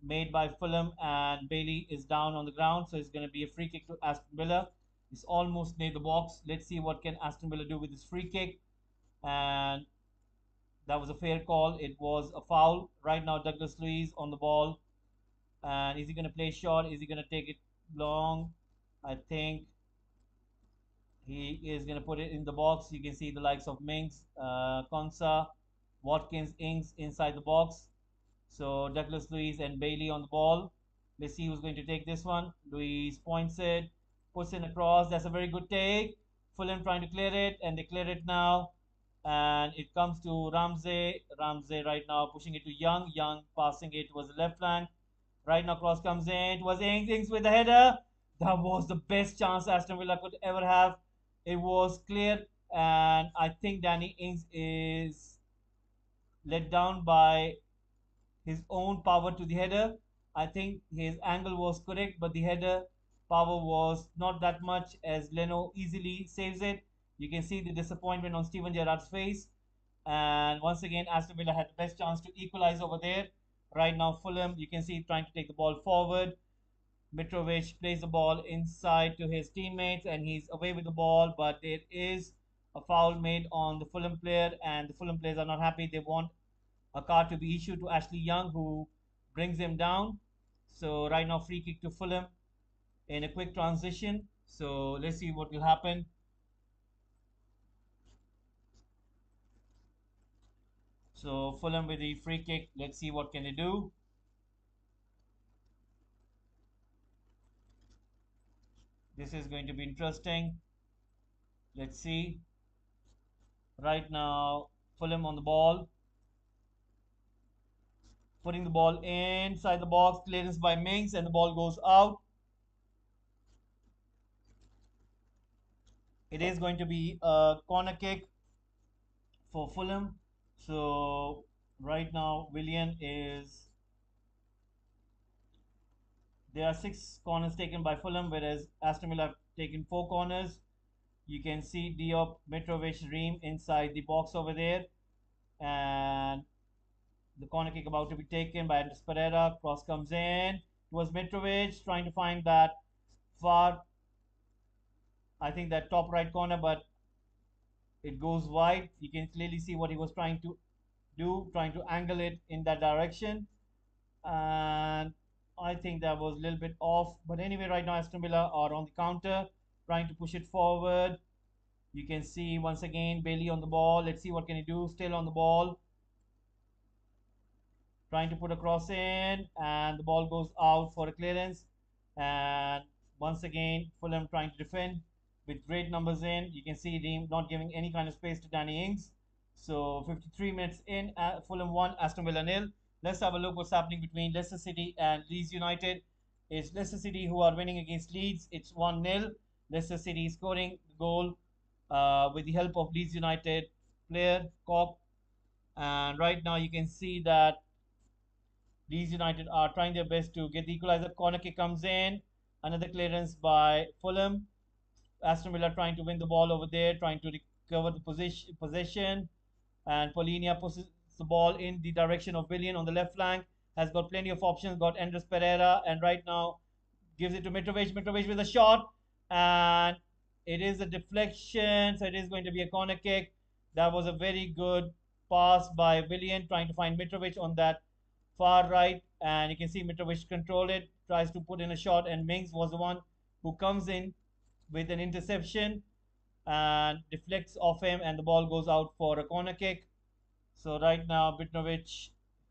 made by Fulham, and Bailey is down on the ground, so it's going to be a free kick to Aston Villa. It's almost near the box. Let's see what can Aston Villa do with this free kick. And that was a fair call. It was a foul. Right now, Douglas Luiz on the ball. And is he going to play short? Is he going to take it long? I think He is going to put it in the box. You can see the likes of Mings, Konsa, Watkins, Ings inside the box. So Douglas Luiz and Bailey on the ball. Let's see who's going to take this one. Luiz points it, puts in across. That's a very good take. Fulham trying to clear it, and they clear it now. And it comes to Ramsey. Ramsey right now pushing it to Young. Young passing it towards the left flank. Right now cross comes in. It was Ings with the header. That was the best chance Aston Villa could ever have. It was clear, and I think Danny Ings is let down by his own power to the header. I think his angle was correct, but the header power was not that much as Leno easily saves it. You can see the disappointment on Steven Gerrard's face. And once again, Aston Villa had the best chance to equalize over there. Right now, Fulham, you can see trying to take the ball forward. Mitrovic plays the ball inside to his teammates and he's away with the ball, but there is a foul made on the Fulham player, and the Fulham players are not happy. They want a card to be issued to Ashley Young, who brings him down. So right now, free kick to Fulham in a quick transition. So let's see what will happen. So Fulham with the free kick. Let's see what can they do. This is going to be interesting. Let's see. Right now, Fulham on the ball, putting the ball inside the box. Clearance by Mings, and the ball goes out. It is going to be a corner kick for Fulham. So right now, Willian is there are 6 corners taken by Fulham, whereas Aston Villa have taken 4 corners. You can see Diop, Mitrovic, Ream inside the box over there, and the corner kick about to be taken by Andres Pereira. Cross comes in towards Mitrovic, trying to find that far, I think that top right corner, but it goes wide. You can clearly see what he was trying to do, trying to angle it in that direction. And I think that was a little bit off. But anyway, right now Aston Villa are on the counter, trying to push it forward. You can see once again Bailey on the ball. Let's see what can he do. Still on the ball, trying to put a cross in, and the ball goes out for a clearance. And once again, Fulham trying to defend with great numbers in. You can see Ream not giving any kind of space to Danny Ings. So 53 minutes in, Fulham 1, Aston Villa nil. Let's have a look what's happening between Leicester City and Leeds United. It's Leicester City who are winning against Leeds. It's 1-0. Leicester City scoring the goal with the help of Leeds United player Cobb. And right now you can see that Leeds United are trying their best to get the equalizer. Corner kick comes in. Another clearance by Fulham. Aston Villa trying to win the ball over there, trying to recover the possession. And Polinia pushes the ball in the direction of Willian on the left flank. Has got plenty of options. Got Andres Pereira, and right now gives it to Mitrovic. Mitrovic with a shot, and it is a deflection, so it is going to be a corner kick. That was a very good pass by Willian, trying to find Mitrovic on that far right, and you can see Mitrovic control it, tries to put in a shot, and Mings was the one who comes in with an interception and deflects off him, and the ball goes out for a corner kick. So right now, Mitrovic,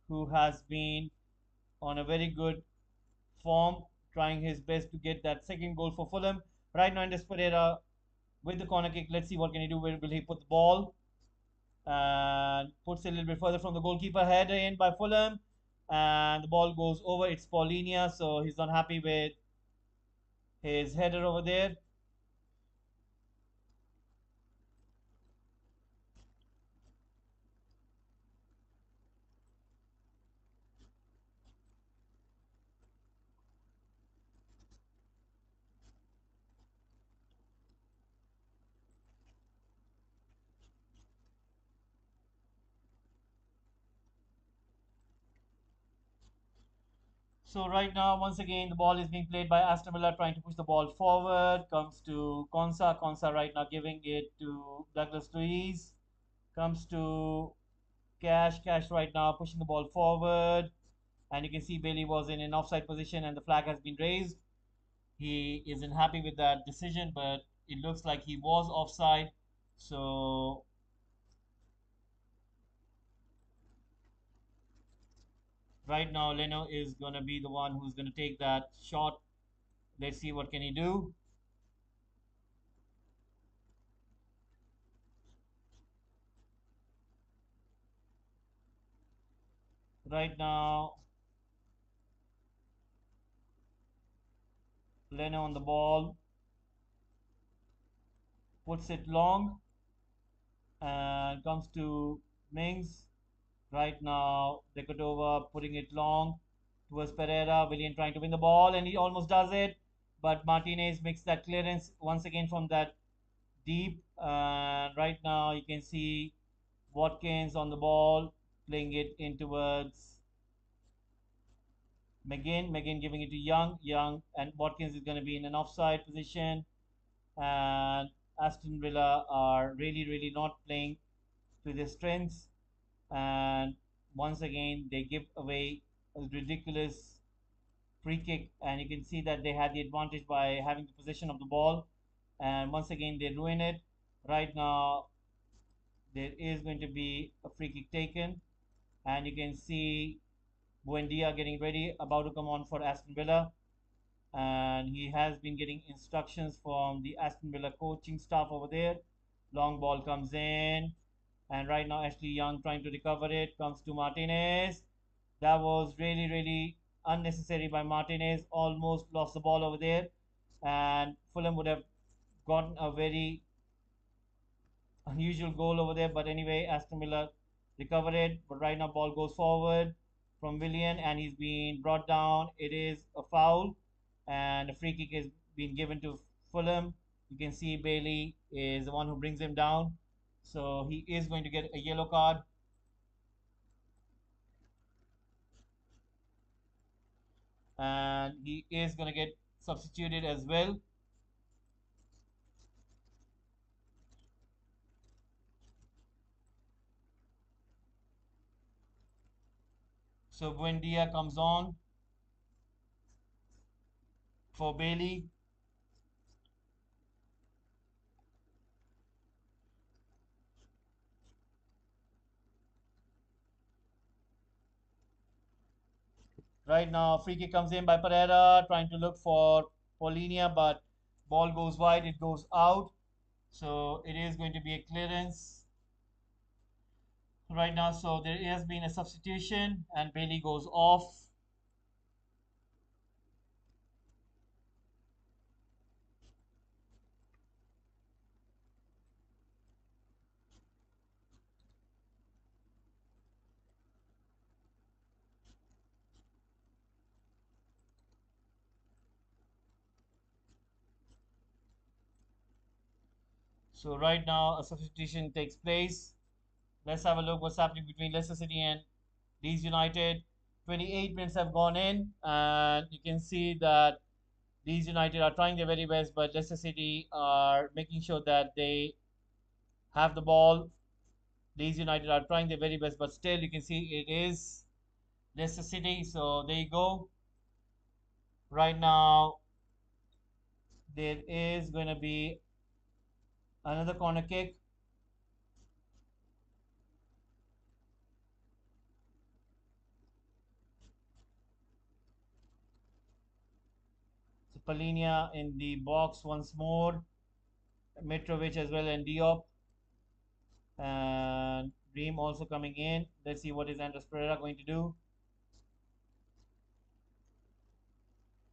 who has been on a very good form, trying his best to get that second goal for Fulham. Right now, Andres Pereira with the corner kick. Let's see what can he do. Where will he put the ball? And puts it a little bit further from the goalkeeper. Header in by Fulham, and the ball goes over. It's Paulinia, so he's not happy with his header over there. So right now, once again, the ball is being played by Aston Villa, trying to push the ball forward. Comes to Konsa. Konsa right now giving it to Douglas Luiz. Comes to Cash. Cash right now pushing the ball forward. And you can see Bailey was in an offside position and the flag has been raised. He isn't happy with that decision, but it looks like he was offside. So right now, Leno is gonna be the one who's gonna take that shot. Let's see what can he do. Right now, Leno on the ball, puts it long, and comes to Mings. Right now, Dekotova putting it long towards Pereira. Willian trying to win the ball, and he almost does it. But Martinez makes that clearance once again from that deep. And right now, you can see Watkins on the ball, playing it in towards McGinn. McGinn giving it to Young. Young and Watkins is going to be in an offside position. And Aston Villa are really, really not playing to their strengths. And once again, they give away a ridiculous free kick. And you can see that they had the advantage by having the possession of the ball. And once again, they ruin it. Right now, there is going to be a free kick taken. And you can see Buendia getting ready, about to come on for Aston Villa. And he has been getting instructions from the Aston Villa coaching staff over there. Long ball comes in, and right now Ashley Young trying to recover it, comes to Martinez. That was really, really unnecessary by Martinez. Almost lost the ball over there, and Fulham would have gotten a very unusual goal over there. But anyway, Aston Villa recovered it. But right now, ball goes forward from Willian, and he's been brought down. It is a foul, and a free kick is being given to Fulham. You can see Bailey is the one who brings him down. So he is going to get a yellow card, and he is going to get substituted as well. So Buendia comes on for Bailey. Right now, free kick comes in by Pereira, trying to look for Paulinia, but ball goes wide, it goes out. So it is going to be a clearance right now. So there has been a substitution, and Bailey goes off. So right now, a substitution takes place. Let's have a look what's happening between Leicester City and Leeds United. 28 minutes have gone in, and you can see that Leeds United are trying their very best, but Leicester City are making sure that they have the ball. Leeds United are trying their very best, but still you can see it is Leicester City. So there you go. Right now, there is going to be another corner kick. So Palinia in the box once more. Mitrovic as well, and Diop. And Reem also coming in. Let's see what is Andres Pereira going to do.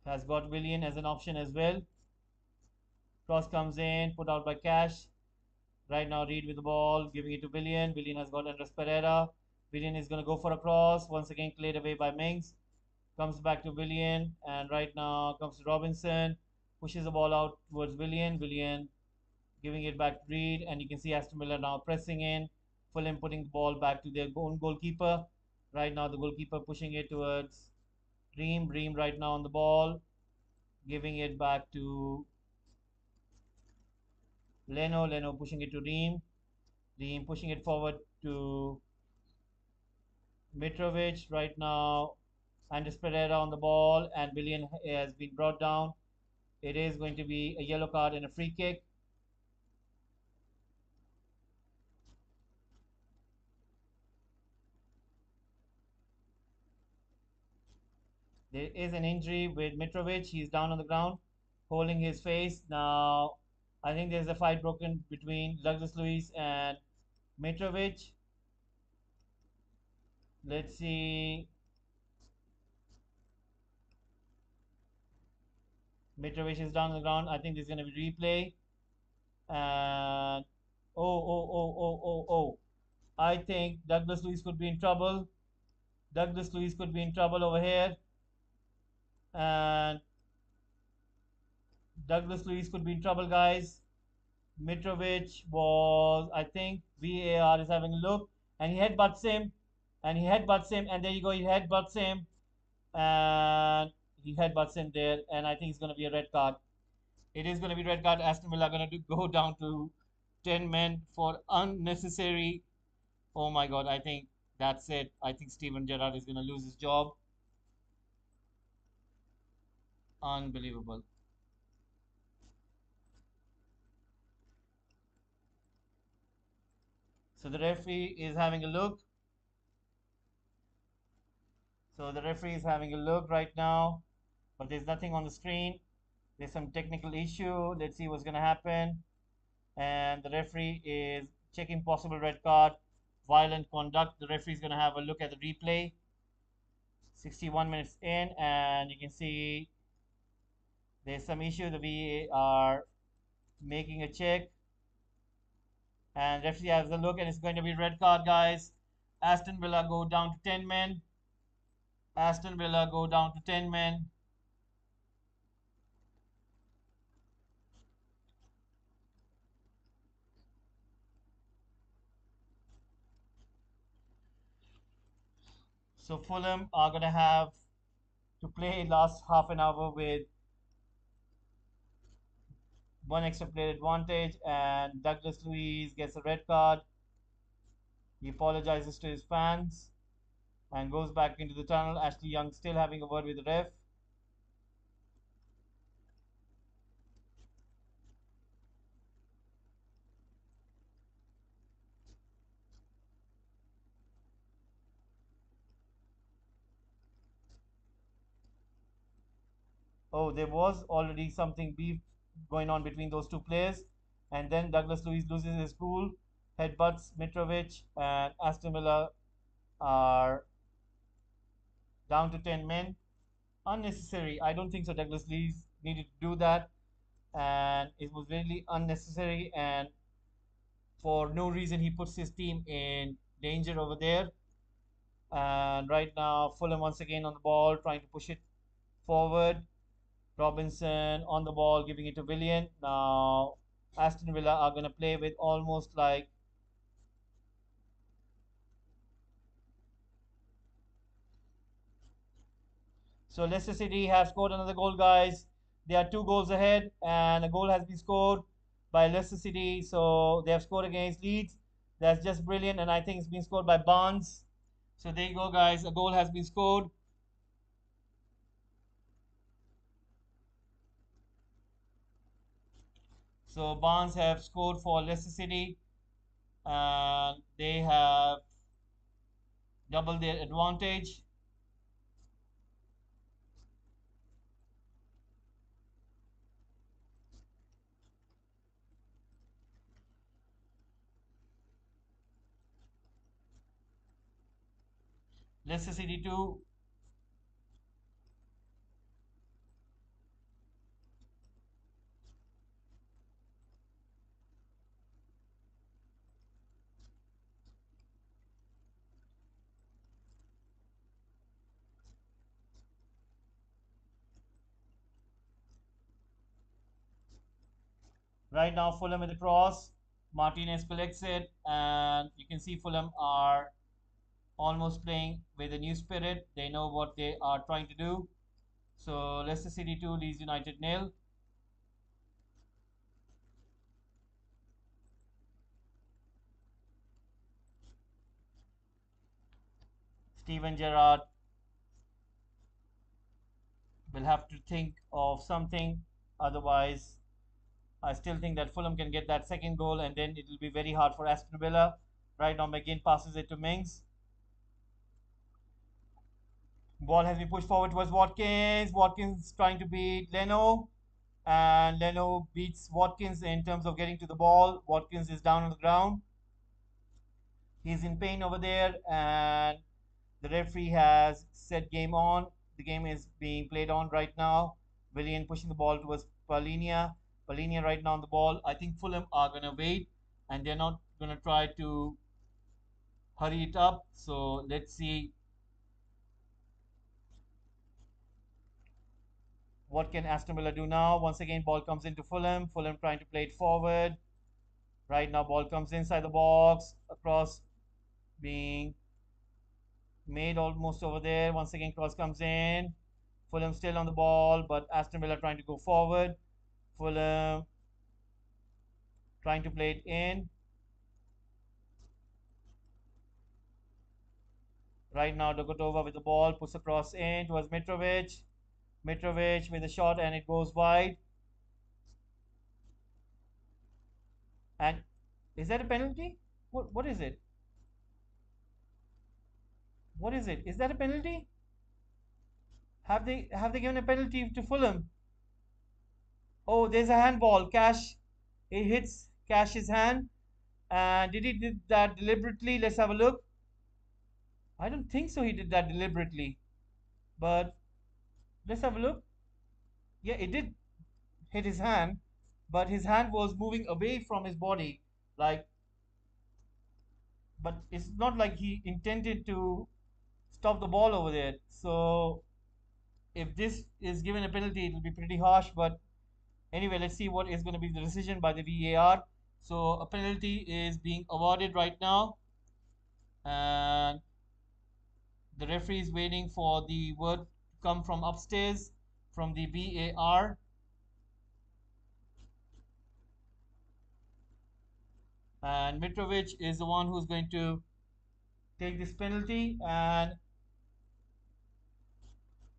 Has got Willian as an option as well. Cross comes in, put out by Cash. Right now, Reed with the ball, giving it to Willian. Willian has got Andres Pereira. Willian is going to go for a cross. Once again, cleared away by Mings. Comes back to Willian. And right now comes to Robinson. Pushes the ball out towards Willian. Willian giving it back to Reed. And you can see Aston Villa now pressing in. Fulham putting the ball back to their own goalkeeper. Right now, the goalkeeper pushing it towards Reem. Reem right now on the ball. Giving it back to Leno. Leno pushing it to Reem. Reem pushing it forward to Mitrovic right now. Andres Pereira on the ball, and Willian has been brought down. It is going to be a yellow card and a free kick. There is an injury with Mitrovic. He's down on the ground, holding his face. Now, I think there's a fight broken between Douglas Luiz and Mitrovic. Let's see. Mitrovic is down on the ground. I think there's going to be replay. And oh. I think Douglas Luiz could be in trouble. Douglas Luiz could be in trouble over here. And Douglas Luiz could be in trouble, guys. Mitrovic was, I think, VAR is having a look, and he headbutts him, and there you go, he headbutts him, and he headbutts him there, and I think it's going to be a red card. It is going to be red card. Aston Villa are going to go down to 10 men for unnecessary. Oh my God, I think that's it. I think Steven Gerrard is going to lose his job. Unbelievable. So the referee is having a look. So the referee is having a look right now, but there's nothing on the screen. There's some technical issue. Let's see what's going to happen. And the referee is checking possible red card, violent conduct. The referee is going to have a look at the replay. 61 minutes in, and you can see there's some issue. The VAR are making a check, and referee has a look, and it's going to be red card, guys. Aston Villa go down to 10 men. Aston Villa go down to 10 men. So Fulham are going to have to play last half an hour with one extra player advantage, and Douglas Luiz gets a red card. He apologizes to his fans and goes back into the tunnel. Ashley Young still having a word with the ref. Oh, there was already something beef going on between those two players, and then Douglas Luiz loses his cool, headbutts Mitrovic, and Aston Villa are down to 10 men. Unnecessary. I don't think so. Douglas Luiz needed to do that, and it was really unnecessary. And for no reason, he puts his team in danger over there. And right now, Fulham once again on the ball, trying to push it forward. Robinson on the ball, giving it to Willian. Now, Aston Villa are going to play with almost like. So, Leicester City have scored another goal, guys. They are 2 goals ahead, and a goal has been scored by Leicester City. So, they have scored against Leeds. That's just brilliant, and I think it's been scored by Barnes. So, there you go, guys. A goal has been scored. So, Barnes have scored for Leicester City, and they have doubled their advantage. Leicester City 2. Right now, Fulham with the cross. Martinez collects it, and you can see Fulham are almost playing with a new spirit. They know what they are trying to do. So, Leicester City 2, Leeds United nil. Steven Gerrard will have to think of something. Otherwise, I still think that Fulham can get that second goal, and then it will be very hard for Aston Villa. Right now, McGinn passes it to Mings. Ball has been pushed forward towards Watkins. Watkins trying to beat Leno, and Leno beats Watkins in terms of getting to the ball. Watkins is down on the ground. He's in pain over there, and the referee has set game on. The game is being played on right now. Willian pushing the ball towards Paulinia. Paulinia right now on the ball. I think Fulham are going to wait, and they're not going to try to hurry it up. So let's see what can Aston Villa do now. Once again, ball comes into Fulham. Fulham trying to play it forward. Right now, ball comes inside the box, across being made almost over there. Once again, cross comes in. Fulham still on the ball, but Aston Villa trying to go forward. Fulham trying to play it in. Right now, Dokotova with the ball, puts a cross in towards Mitrovic. Mitrovic with a shot, and it goes wide. And is that a penalty? What is it? What is it? Is that a penalty? Have they given a penalty to Fulham? Oh, there's a handball. Cash, it hits Cash's hand. And did he did that deliberately? Let's have a look. I don't think so. He did that deliberately. But let's have a look. Yeah, it did hit his hand, but his hand was moving away from his body. Like, but it's not like he intended to stop the ball over there. So if this is given a penalty, it will be pretty harsh. But anyway, let's see what is going to be the decision by the VAR. So a penalty is being awarded right now, and the referee is waiting for the word to come from upstairs from the VAR. And Mitrovic is the one who's going to take this penalty, and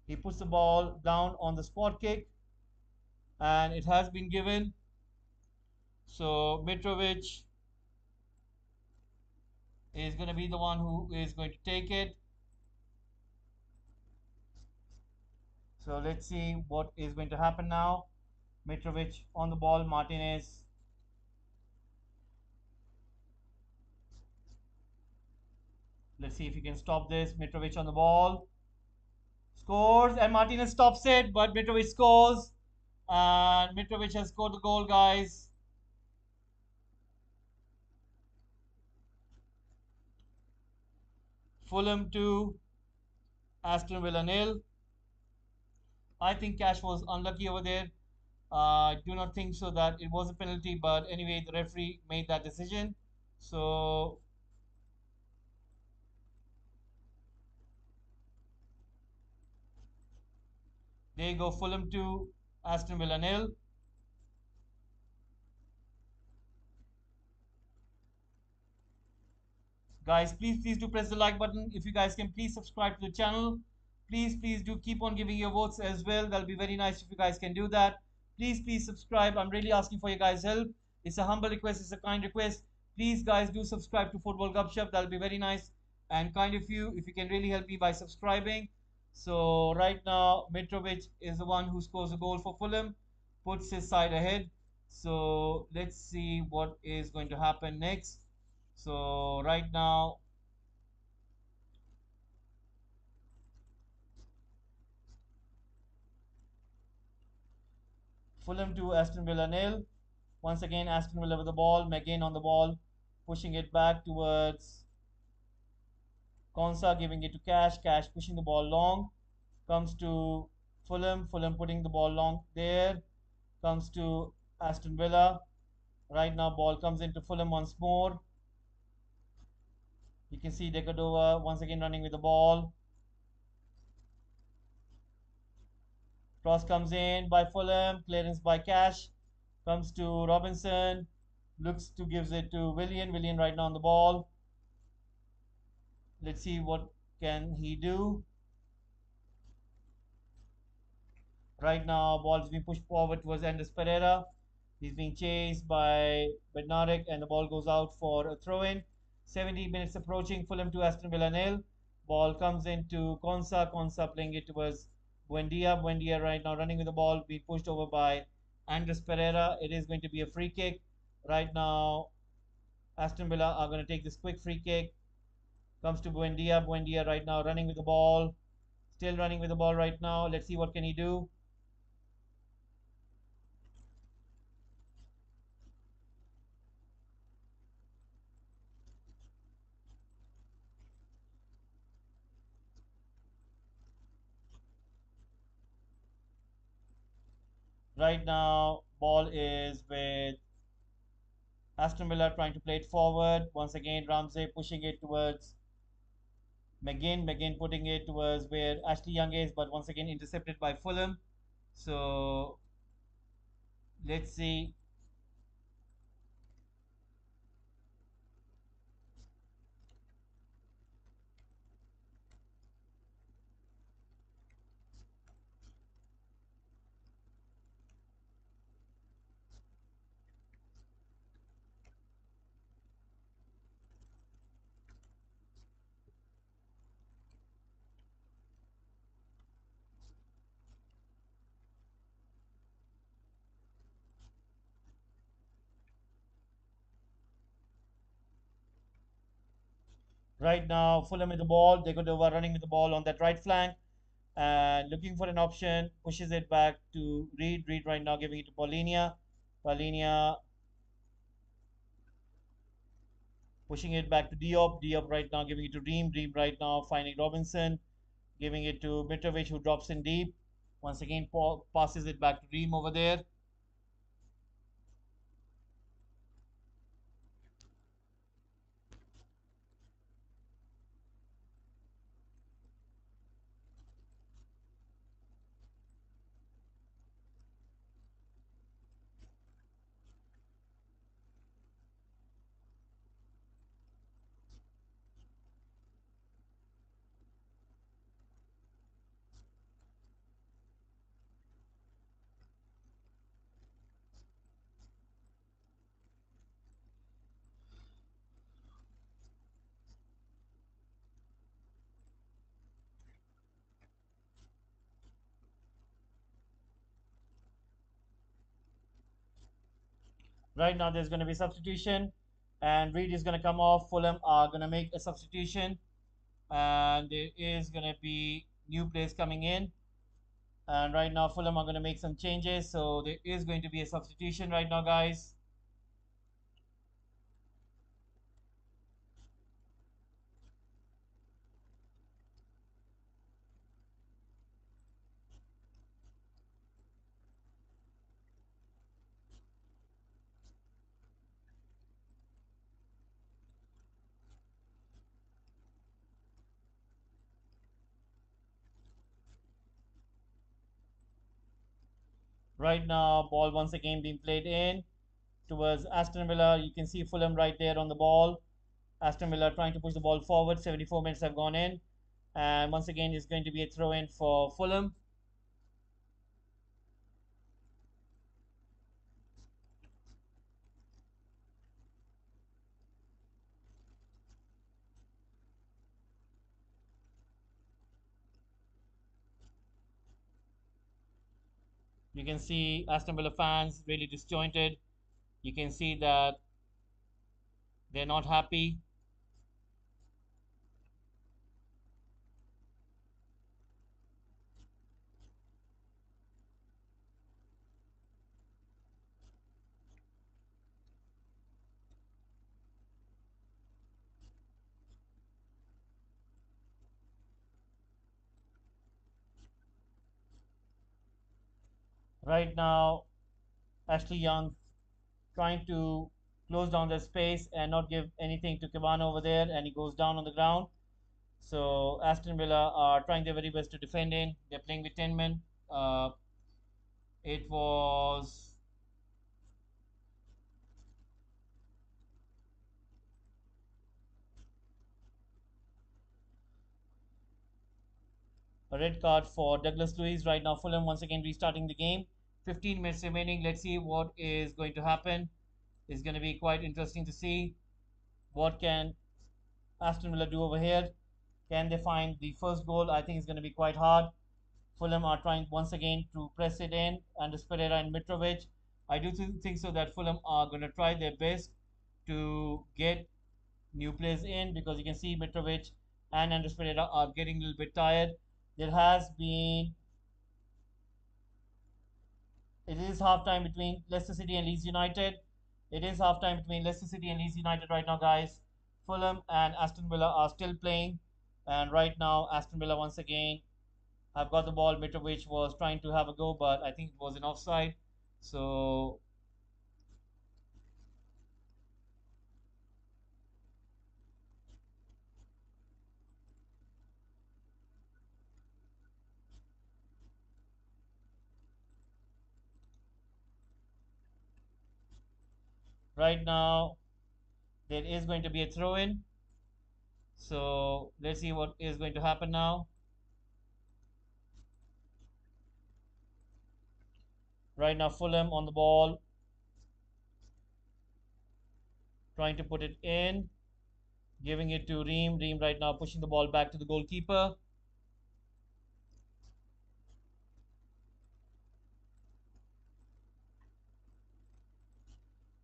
he puts the ball down on the spot kick, and it has been given. So Mitrovic is going to be the one who is going to take it. So let's see what is going to happen now. Mitrovic on the ball, Martinez. Let's see if he can stop this. Mitrovic on the ball. Scores, and Martinez stops it, but Mitrovic scores. And Mitrovic has scored the goal, guys. Fulham 2, Aston Villa nil. I think Cash was unlucky over there. I do not think so that it was a penalty, but anyway, the referee made that decision. So there you go, Fulham 2, Aston Villa nil. Guys, please do press the like button. If you guys can please subscribe to the channel. Please do keep on giving your votes as well. That'll be very nice if you guys can do that. Please subscribe. I'm really asking for your guys' help. It's a humble request, it's a kind request. Please guys do subscribe to Football Gupshup. That'll be very nice and kind of you if you can really help me by subscribing. So right now Mitrovic is the one who scores a goal for Fulham, puts his side ahead. So let's see what is going to happen next. So right now, Fulham 2, Aston Villa nil. Once again, Aston Villa with the ball. McGinn on the ball, pushing it back towards Konsa, giving it to Cash. Cash pushing the ball long. Comes to Fulham. Fulham putting the ball long there. Comes to Aston Villa. Right now, ball comes into Fulham once more. You can see Dekadova once again running with the ball. Cross comes in by Fulham. Clearance by Cash. Comes to Robinson. Looks to gives it to Willian. Willian right now on the ball. Let's see what can he do. Right now, ball is being pushed forward towards Andres Pereira. He's being chased by Bednarek, and the ball goes out for a throw-in. 70 minutes approaching. Fulham 2, Aston Villa nil. Ball comes into Konsa. Konsa playing it towards Buendia. Buendia right now running with the ball, being pushed over by Andres Pereira. It is going to be a free kick. Right now, Aston Villa are going to take this quick free kick. Comes to Buendia. Buendia right now running with the ball. Still running with the ball right now. Let's see what can he do. Right now, ball is with Aston Villa trying to play it forward. Once again, Ramsey pushing it towards McGinn. McGinn putting it towards where Ashley Young is, but once again intercepted by Fulham. So let's see. Right now, Fulham with the ball. They got over running with the ball on that right flank and looking for an option. Pushes it back to Reed. Reed right now giving it to Paulinia. Paulinia pushing it back to Diop. Diop right now giving it to Reem. Reem right now finding Robinson. Giving it to Mitrovic who drops in deep. Once again, passes it back to Reem over there. Right now, there's going to be substitution, and Reed is going to come off. Fulham are going to make a substitution, and there is going to be new players coming in. And right now, Fulham are going to make some changes, so there is going to be a substitution right now, guys. Right now, ball once again being played in towards Aston Villa. You can see Fulham right there on the ball. Aston Villa trying to push the ball forward. 74 minutes have gone in, and once again, it's going to be a throw in for Fulham. You can see Aston Villa fans really disjointed. You can see that they're not happy. Right now, Ashley Young trying to close down the space and not give anything to Kebano over there, and he goes down on the ground. So Aston Villa are trying their very best to defend in. They're playing with 10 men. It was a red card for Douglas Luiz. Right now, Fulham once again restarting the game. 15 minutes remaining. Let's see what is going to happen. It's going to be quite interesting to see what can Aston Villa do over here. Can they find the first goal? I think it's going to be quite hard. Fulham are trying once again to press it in, and Pereira and Mitrovic. I do think so that Fulham are going to try their best to get new players in, because you can see Mitrovic and Andres Pereira are getting a little bit tired. There has been It is half time between Leicester City and Leeds United. It is half time between Leicester City and Leeds United right now, guys. Fulham and Aston Villa are still playing, and right now Aston Villa once again have got the ball. Mitrovic was trying to have a go, but I think it was an offside. So right now there is going to be a throw in. So let's see what is going to happen now. Right now Fulham on the ball, trying to put it in, giving it to Ream. Ream right now pushing the ball back to the goalkeeper.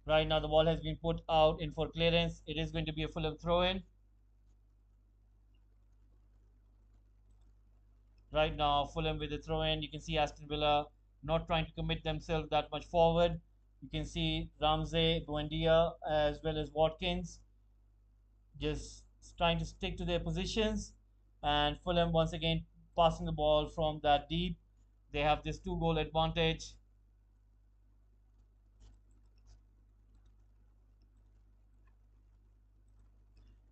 Right now the ball has been put out in for clearance. It is going to be a Fulham throw in. Right now Fulham with the throw in. You can see Aston Villa not trying to commit themselves that much forward. You can see Ramsey, Buendia as well as Watkins just trying to stick to their positions, and Fulham once again passing the ball from that deep. They have this 2 goal advantage.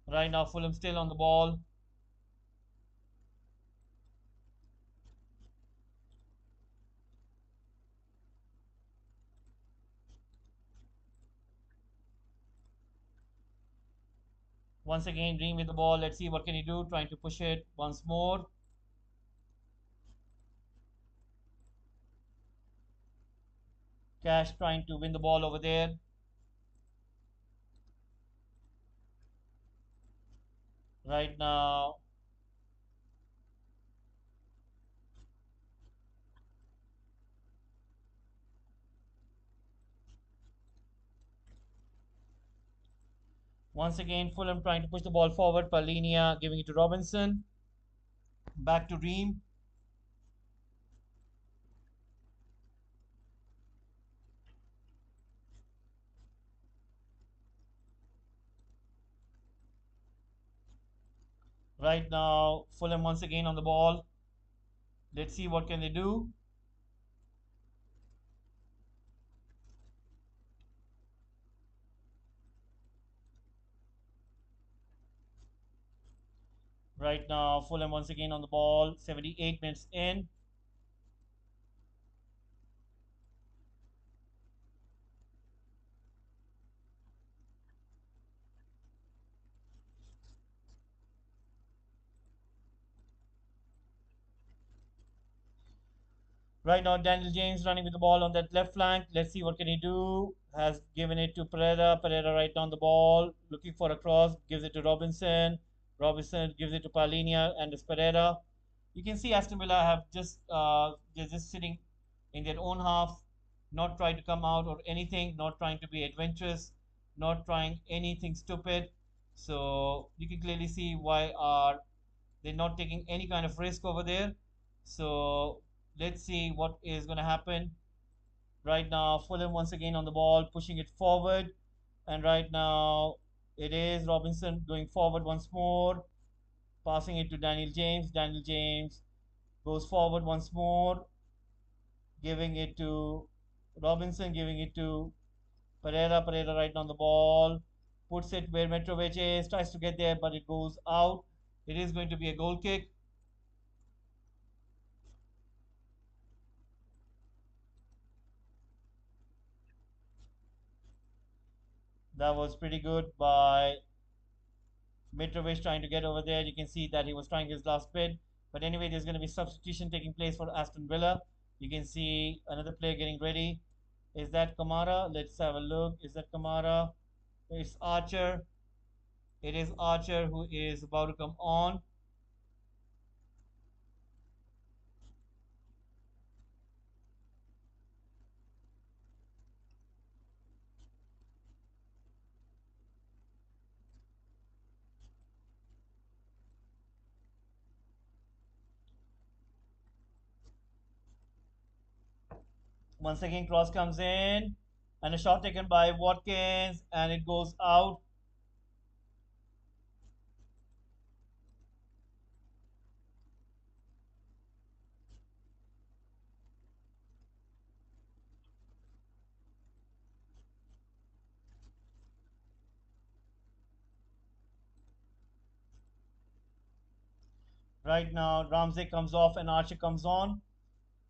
Right now Fulham still on the ball. Once again Dream with the ball. Let's see what can he do, trying to push it once more. Cash trying to win the ball over there. Right now once again Fulham trying to push the ball forward. Palinia giving it to Robinson. Back to Ream. Right now Fulham once again on the ball. Let's see what can they do. Right now Fulham once again on the ball. 78 minutes in. Right now, Daniel James running with the ball on that left flank. Let's see what can he do. Has given it to Pereira. Pereira right down the ball, looking for a cross. Gives it to Robinson. Robinson gives it to Palinia and it's Pereira. You can see Aston Villa have they're just sitting in their own half, not trying to come out or anything, not trying to be adventurous, not trying anything stupid. So you can clearly see why are they're not taking any kind of risk over there. So let's see what is going to happen. Right now, Fulham once again on the ball, pushing it forward. And right now, it is Robinson going forward once more, passing it to Daniel James. Daniel James goes forward once more, giving it to Robinson, giving it to Pereira. Pereira right on the ball, puts it where Mitrovic is, tries to get there, but it goes out. It is going to be a goal kick. That was pretty good by Mitrovic trying to get over there. You can see that he was trying his last bit. But anyway, there's going to be substitution taking place for Aston Villa. You can see another player getting ready. Is that Kamara? Let's have a look. Is that Kamara? It's Archer. It is Archer who is about to come on. Once again, cross comes in, and a shot taken by Watkins, and it goes out. Right now, Ramsey comes off and Archer comes on.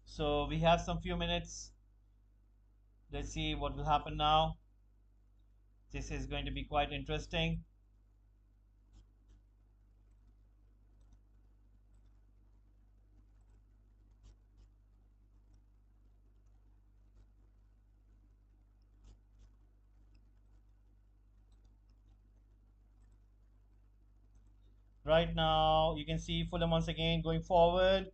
So we have some few minutes. Let's see what will happen now. This is going to be quite interesting. Right now, you can see Fulham once again going forward,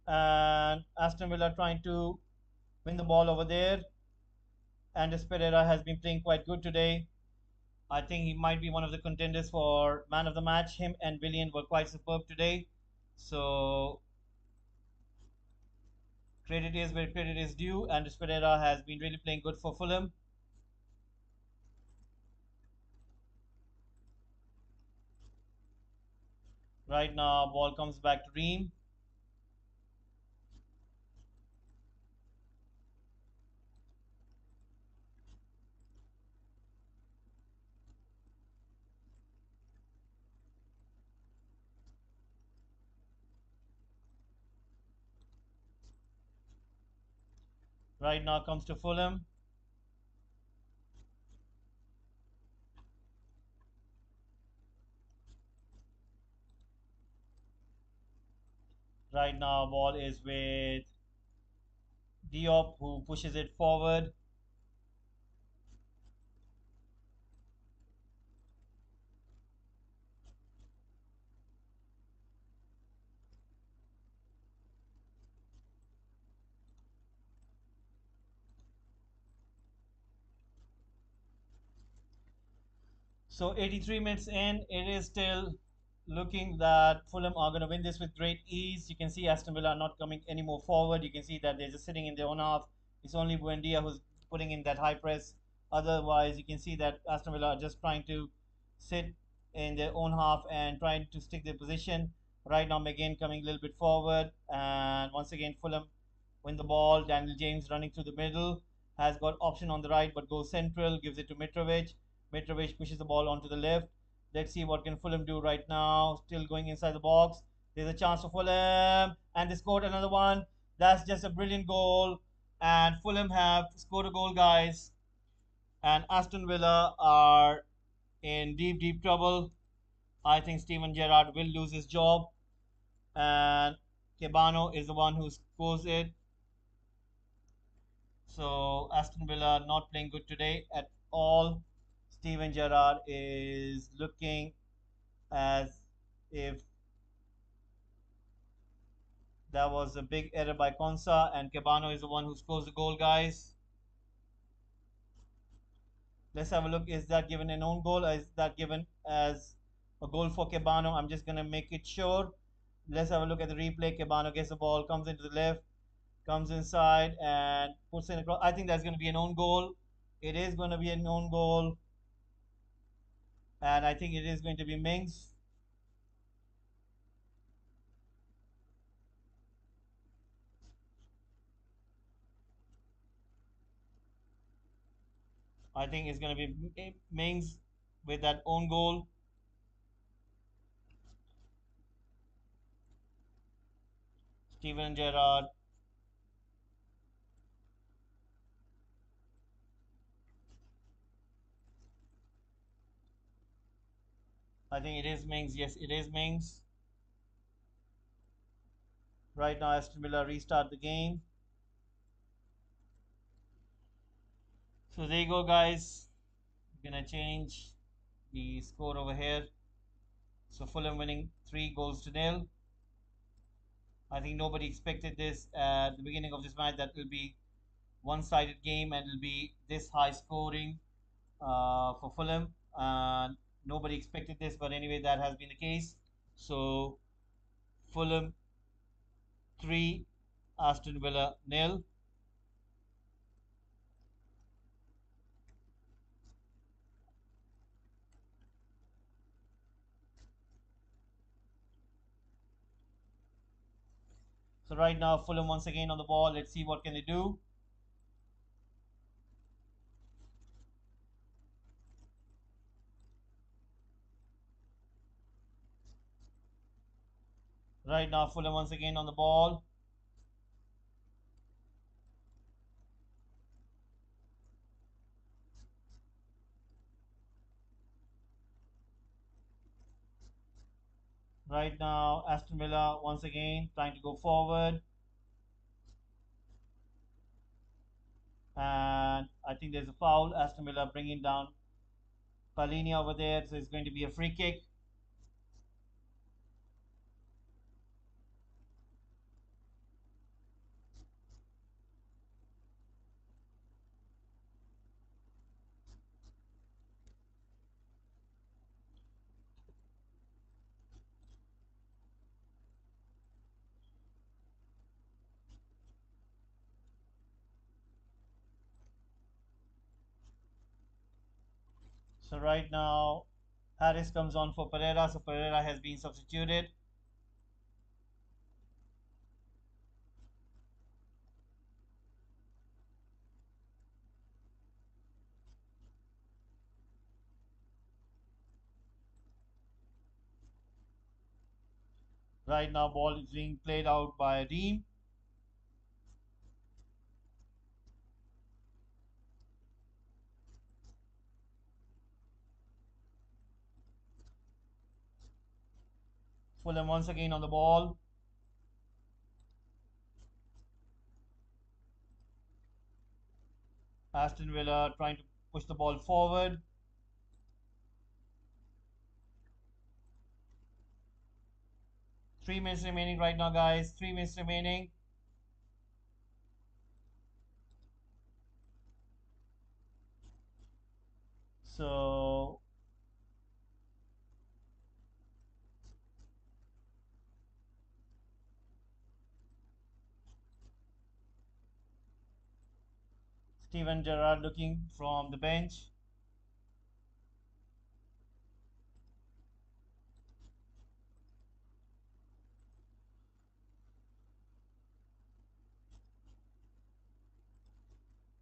and Aston Villa trying to win the ball over there. And Pereira has been playing quite good today. I think he might be one of the contenders for man of the match. Him and Willian were quite superb today. So credit is where credit is due, and Pereira has been really playing good for Fulham. Right now, ball comes back to Ream. Right now comes to Fulham. Right now, ball is with Diop, who pushes it forward. So 83 minutes in, it is still looking that Fulham are going to win this with great ease. You can see Aston Villa are not coming any more forward. You can see that they're just sitting in their own half. It's only Buendia who's putting in that high press. Otherwise, you can see that Aston Villa are just trying to sit in their own half and trying to stick their position. Right now, McGinn coming a little bit forward. And once again, Fulham win the ball. Daniel James running through the middle. Has got option on the right but goes central. Gives it to Mitrovic. Mitrovic pushes the ball onto the left. Let's see what can Fulham do right now. Still going inside the box. There's a chance for Fulham, and they scored another one. That's just a brilliant goal. And Fulham have scored a goal, guys. And Aston Villa are in deep, deep trouble. I think Steven Gerrard will lose his job. And Cabano is the one who scores it. So Aston Villa not playing good today at all. Steven Gerrard is looking as if that was a big error by Konsa, and Cabano is the one who scores the goal, guys. Let's have a look. Is that given an own goal, or is that given as a goal for Cabano? I'm just going to make it sure. Let's have a look at the replay. Cabano gets the ball, comes into the left, comes inside, and puts in across. I think that's going to be an own goal. It is going to be an own goal, and I think it is going to be Mings. I think it's going to be Mings with that own goal. Steven Gerrard. I think it is Mings. Yes, it is Mings. Right now, Aston Villa restart the game. So there you go, guys. We're gonna change the score over here. So Fulham winning 3 goals to nil. I think nobody expected this at the beginning of this match that will be one-sided game and it'll be this high scoring for Fulham. And nobody expected this, but anyway, that has been the case. So Fulham 3, Aston Villa nil. So right now, Fulham once again on the ball. Let's see what can they do. Right now, Fulham once again on the ball. Right now, Aston Villa once again trying to go forward. And I think there's a foul. Aston Villa bringing down Palini over there. So it's going to be a free kick. So right now, Harris comes on for Pereira. So Pereira has been substituted. Right now, ball is being played out by Reem. Fulham once again on the ball. Aston Villa trying to push the ball forward. 3 minutes remaining right now, guys. 3 minutes remaining. So Steven Gerrard looking from the bench.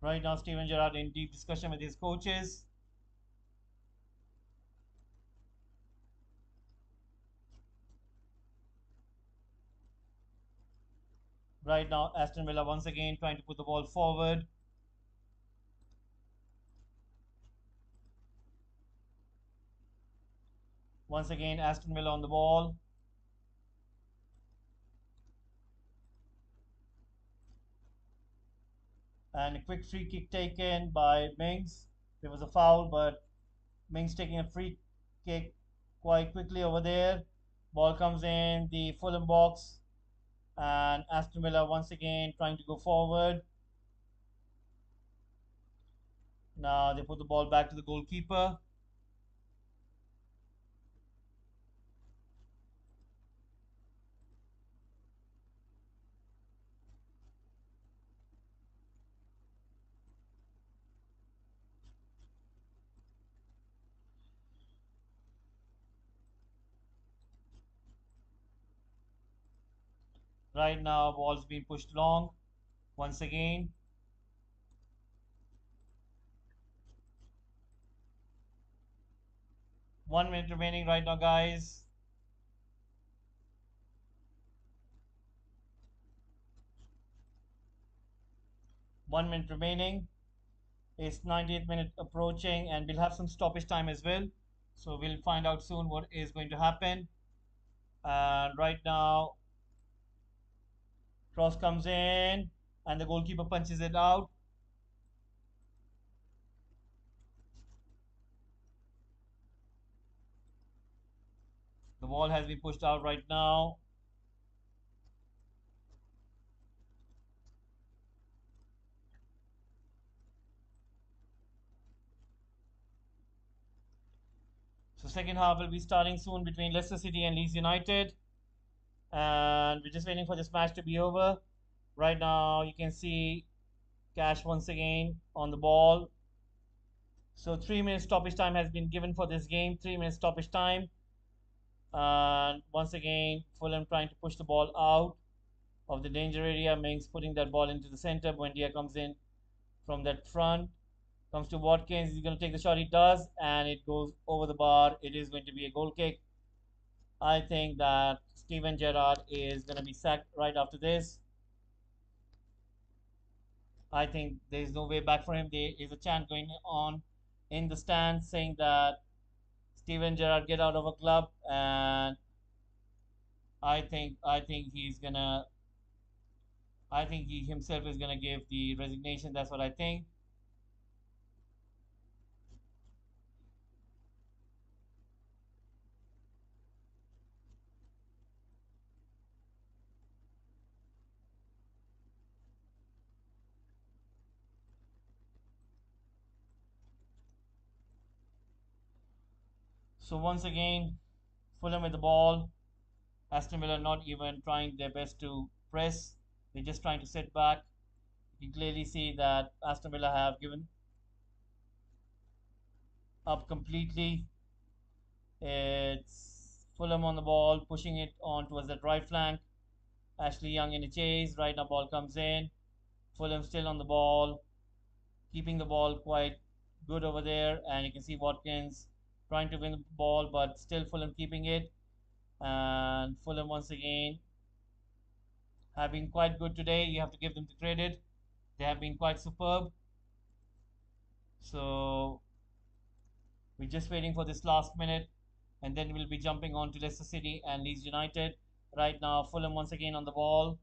Right now, Steven Gerrard in deep discussion with his coaches. Right now, Aston Villa once again trying to put the ball forward. Once again, Aston Villa on the ball. And a quick free kick taken by Mings. There was a foul, but Mings taking a free kick quite quickly over there. Ball comes in the Fulham box. And Aston Villa once again trying to go forward. Now they put the ball back to the goalkeeper. Right now, ball's being pushed long once again. 1 minute remaining right now, guys. 1 minute remaining. It's 90th minute approaching, and we'll have some stoppage time as well. So we'll find out soon what is going to happen. And right now, cross comes in, and the goalkeeper punches it out. The ball has been pushed out right now. So second half will be starting soon between Leicester City and Leeds United. And we're just waiting for this match to be over. Right now, you can see Cash once again on the ball. So 3 minutes stoppage time has been given for this game. 3 minutes stoppage time. And once again, Fulham trying to push the ball out of the danger area. Mings putting that ball into the center. Buendia comes in from that front. Comes to Watkins. He's going to take the shot. He does, and it goes over the bar. It is going to be a goal kick. I think that Steven Gerrard is going to be sacked right after this. I think there is no way back for him. There is a chant going on in the stands saying that Steven Gerrard get out of a club, and I think he's gonna. I think he himself is gonna give the resignation. That's what I think. So once again, Fulham with the ball. Aston Villa not even trying their best to press. They're just trying to sit back. You can clearly see that Aston Villa have given up completely. It's Fulham on the ball, pushing it on towards that right flank. Ashley Young in a chase. Right now, ball comes in. Fulham still on the ball, keeping the ball quite good over there. And you can see Watkins trying to win the ball, but still Fulham keeping it. And Fulham once again have been quite good today. You have to give them the credit. They have been quite superb. So we're just waiting for this last minute, and then we'll be jumping on to Leicester City and Leeds United. Right now, Fulham once again on the ball.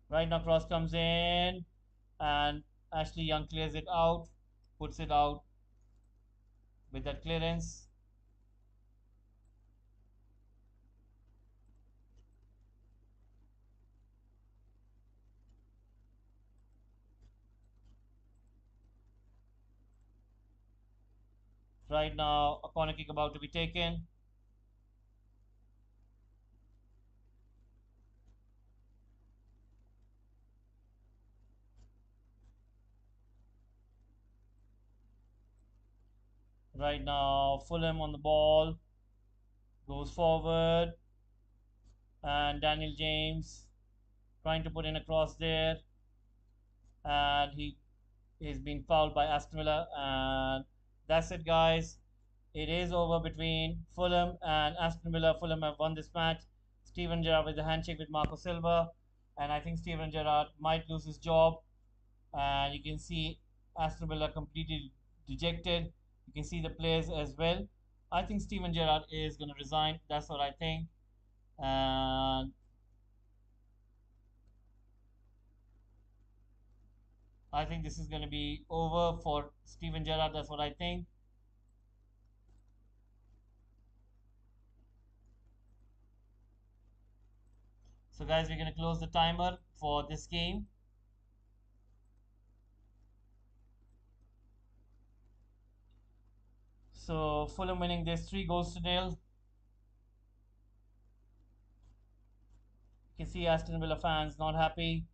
Right now, cross comes in, and Ashley Young clears it out, puts it out with that clearance. Right now, a corner kick about to be taken. Right now, Fulham on the ball, goes forward, and Daniel James trying to put in a cross there, and he is being fouled by Aston Villa, and that's it, guys. It is over between Fulham and Aston Villa. Fulham have won this match. Steven Gerrard with the handshake with Marco Silva, and I think Steven Gerrard might lose his job. And you can see Aston Villa completely dejected. You can see the players as well. I think Steven Gerrard is going to resign. That's what I think. And I think this is going to be over for Steven Gerrard. That's what I think. So, guys, we're going to close the timer for this game. So, Fulham winning this 3 goals to nil. You can see Aston Villa fans not happy.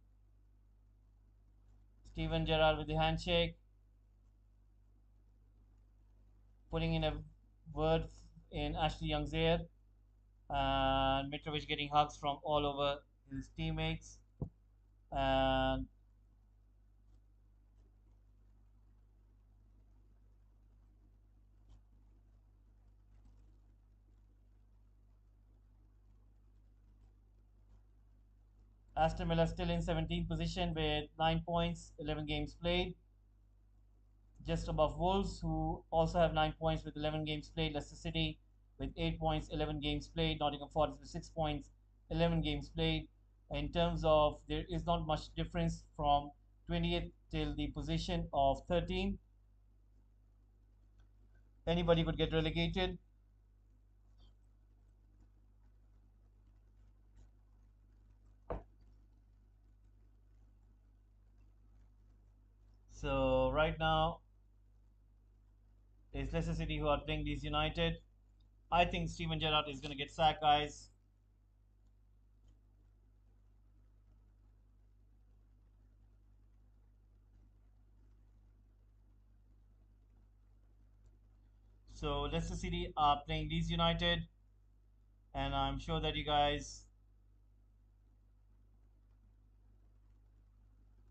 Steven Gerrard with the handshake, putting in a word in Ashley Young's ear, and Mitrovic getting hugs from all over his teammates. And Aston Villa still in 17th position with 9 points, 11 games played, just above Wolves, who also have 9 points with 11 games played. Leicester City with 8 points, 11 games played. Nottingham Forest with 6 points, 11 games played. In terms of, there is not much difference from 20th till the position of 13. Anybody could get relegated. So right now, it's Leicester City who are playing Leeds United. I think Steven Gerrard is going to get sacked, guys. So Leicester City are playing Leeds United, and I'm sure that you guys.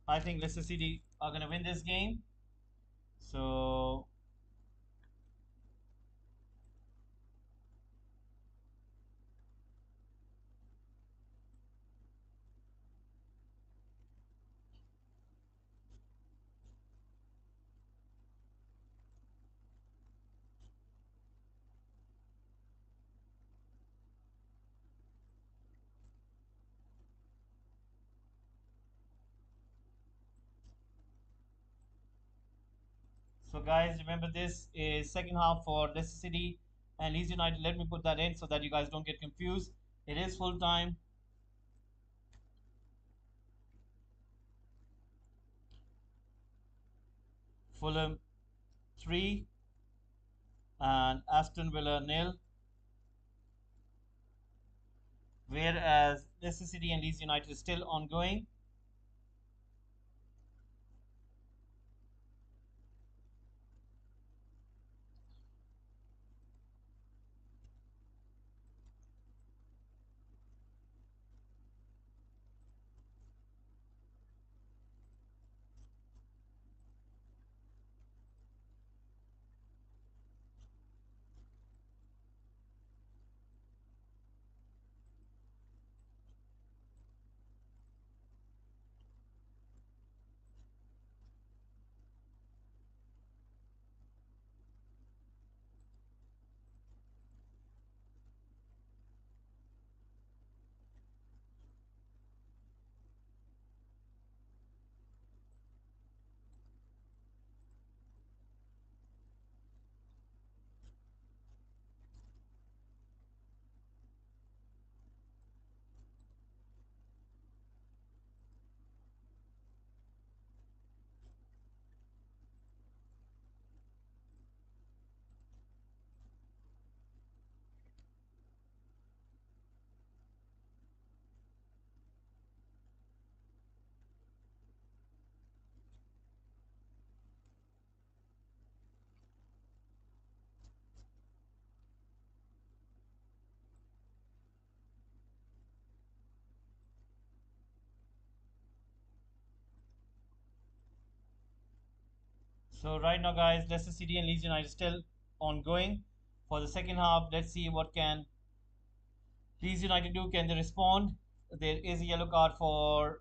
I think Leicester City are gonna win this game. So guys, remember this is second half for Leicester City and Leeds United. Let me put that in so that you guys don't get confused. It is full time. Fulham 3 and Aston Villa nil. Whereas Leicester City and Leeds United is still ongoing. So right now, guys, Leicester City and Leeds United still ongoing for the second half. Let's see what can Leeds United do. Can they respond? There is a yellow card for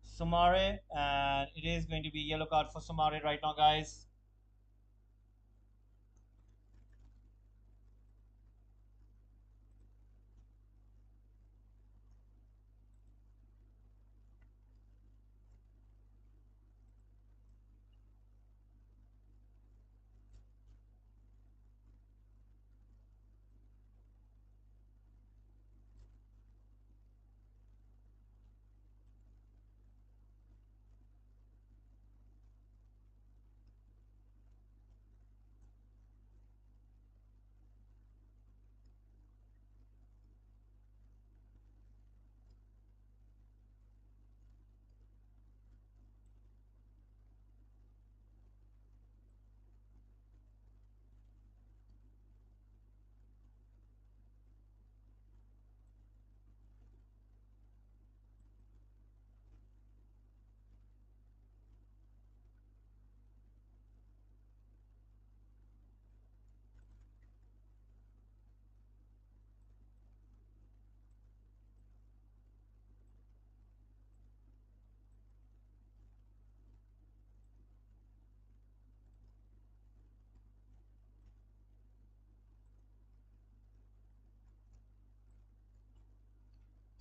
Sumare, and it is going to be a yellow card for Sumare right now, guys.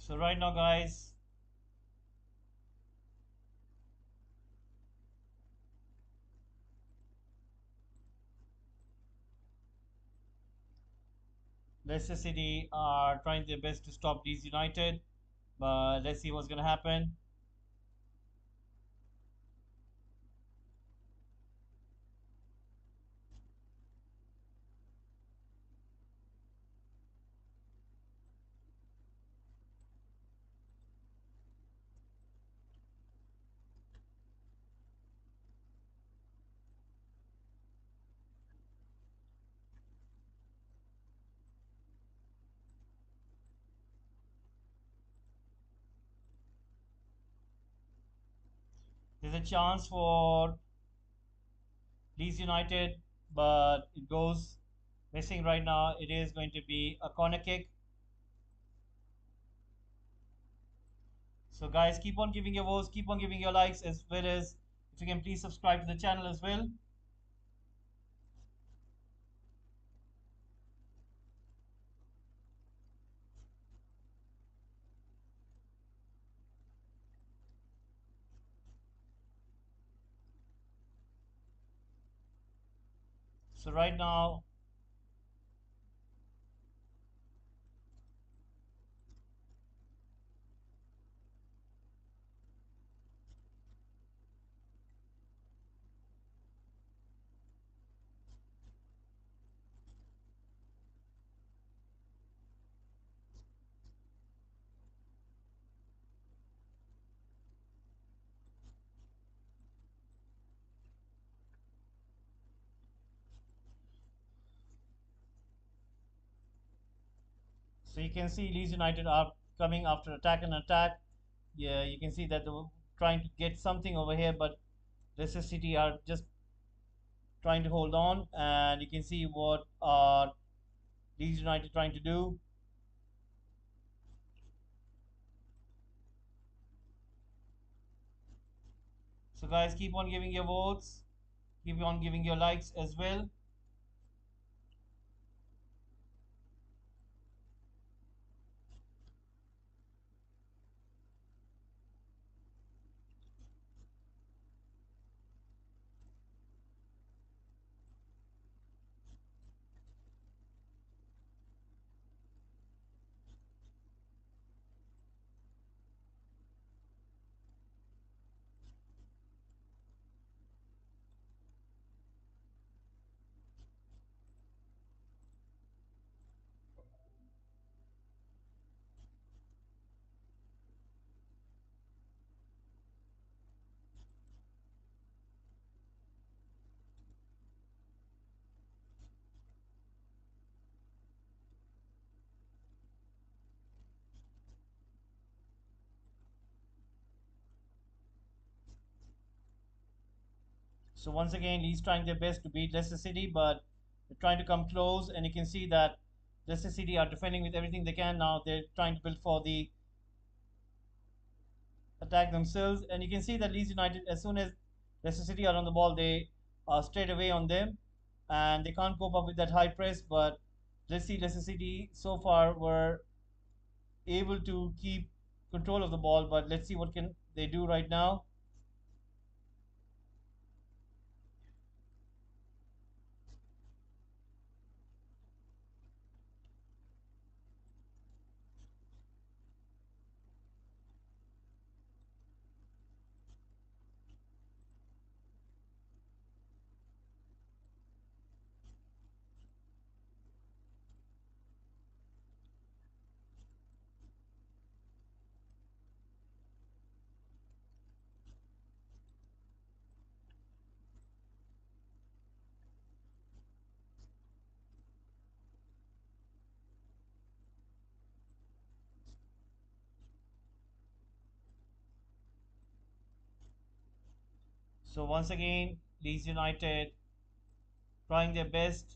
So right now, guys, Leicester City are trying their best to stop Leeds United, but let's see what's going to happen. There's a chance for Leeds United, but it goes missing right now. It is going to be a corner kick. So, guys, keep on giving your votes, keep on giving your likes, as well as if you can please subscribe to the channel as well. So, right now, so you can see Leeds United are coming after attack and attack. Yeah, you can see that they were trying to get something over here, but Leicester City are just trying to hold on, and you can see what Leeds United trying to do. So, guys, keep on giving your votes, keep on giving your likes as well. So once again, Leeds trying their best to beat Leicester City, but they're trying to come close, and you can see that Leicester City are defending with everything they can. Now they're trying to build for the attack themselves, and you can see that Leeds United, as soon as Leicester City are on the ball, they are straight away on them, and they can't cope up with that high press. But let's see, Leicester City so far were able to keep control of the ball, but let's see what can they do right now. So once again, Leeds United trying their best.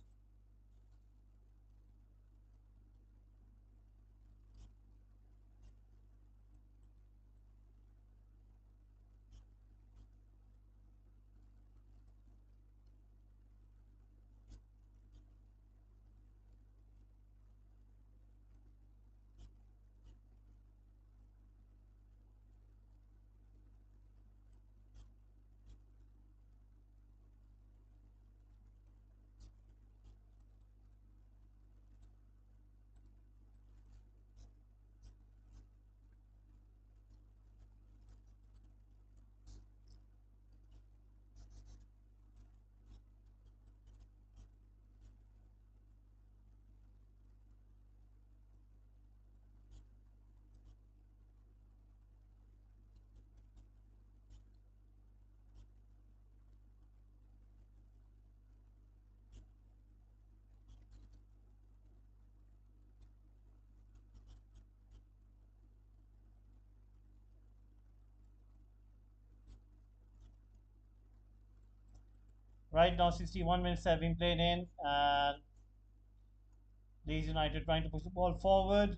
Right now, 61 minutes have been played in, and Leeds United trying to push the ball forward.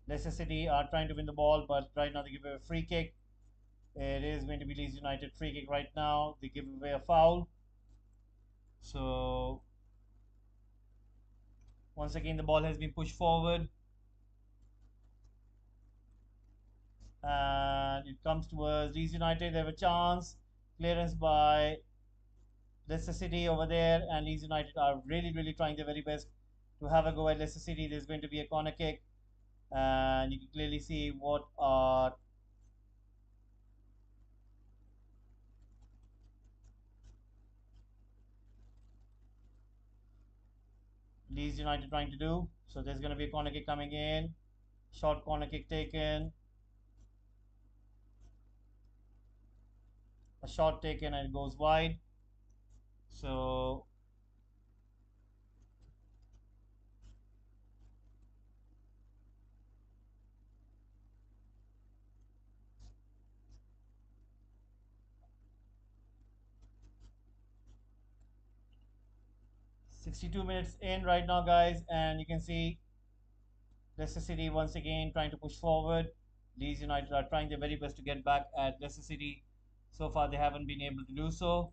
Leicester City are trying to win the ball, but right now they give away a free kick. It is going to be Leeds United free kick right now. They give away a foul. So once again, the ball has been pushed forward, and it comes towards Leeds United. They have a chance. Clearance by Leicester City over there, and Leeds United are really trying their very best to have a go at Leicester City. There's going to be a corner kick, and you can clearly see what are Leeds United trying to do. So there's going to be a corner kick coming in. Short corner kick taken. A shot taken and it goes wide. So 62 minutes in right now, guys, and you can see Leicester City once again trying to push forward. Leeds United are trying their very best to get back at Leicester City. So far, they haven't been able to do so.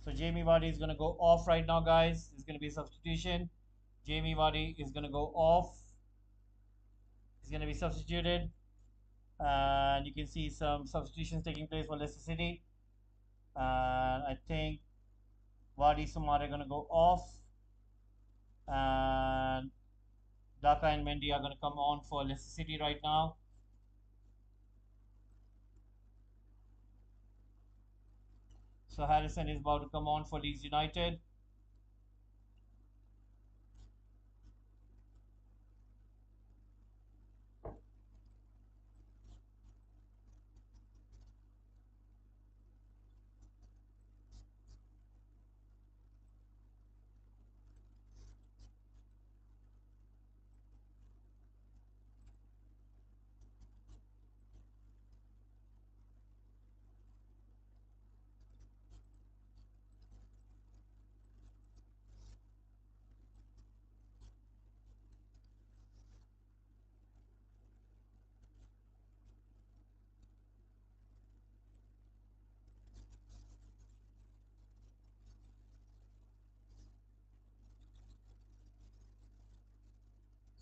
So Jamie Vardy is going to go off right now, guys. There's going to be a substitution. Jamie Vardy is going to go off. He's going to be substituted. And you can see some substitutions taking place for Leicester City. And I think Vardy Sumare are going to go off. And Daka and Mendy are going to come on for Leicester City right now. So Harrison is about to come on for Leeds United.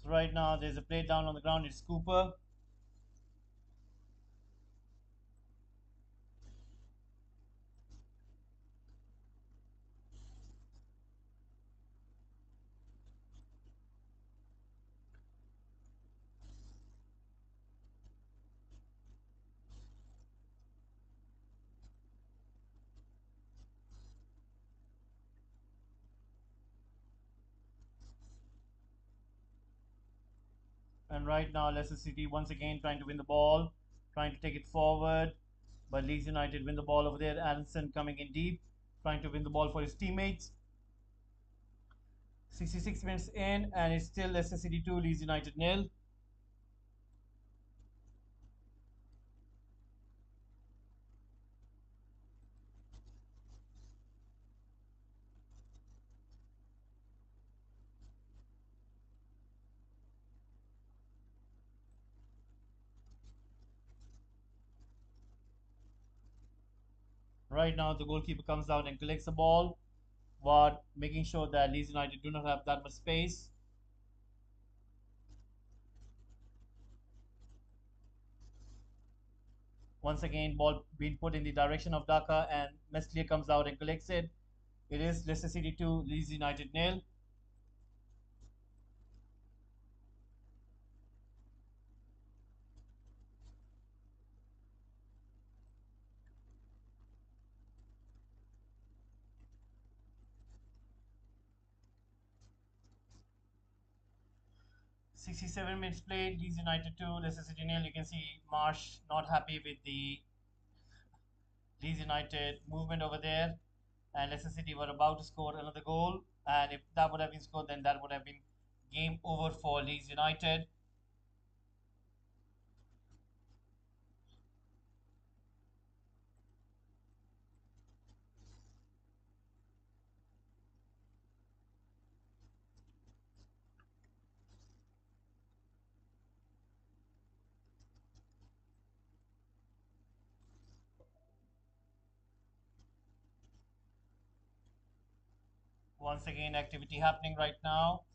So right now there's a play down on the ground. It's Cooper. And right now Leicester City once again trying to win the ball, trying to take it forward. But Leeds United win the ball over there. Aronson coming in deep, trying to win the ball for his teammates. 66 minutes in, and it's still Leicester City 2, Leeds United nil. Right now, the goalkeeper comes out and collects the ball, but making sure that Leeds United do not have that much space. Once again, ball being put in the direction of Dhaka, and Meslier comes out and collects it. It is Leicester City 2, Leeds United nil. Sixty-seven minutes played, Leeds United 2, Leicester City nil. You can see Marsh not happy with the Leeds United movement over there, and Leicester City were about to score another goal. And if that would have been scored, then that would have been game over for Leeds United. Once again, activity happening right now.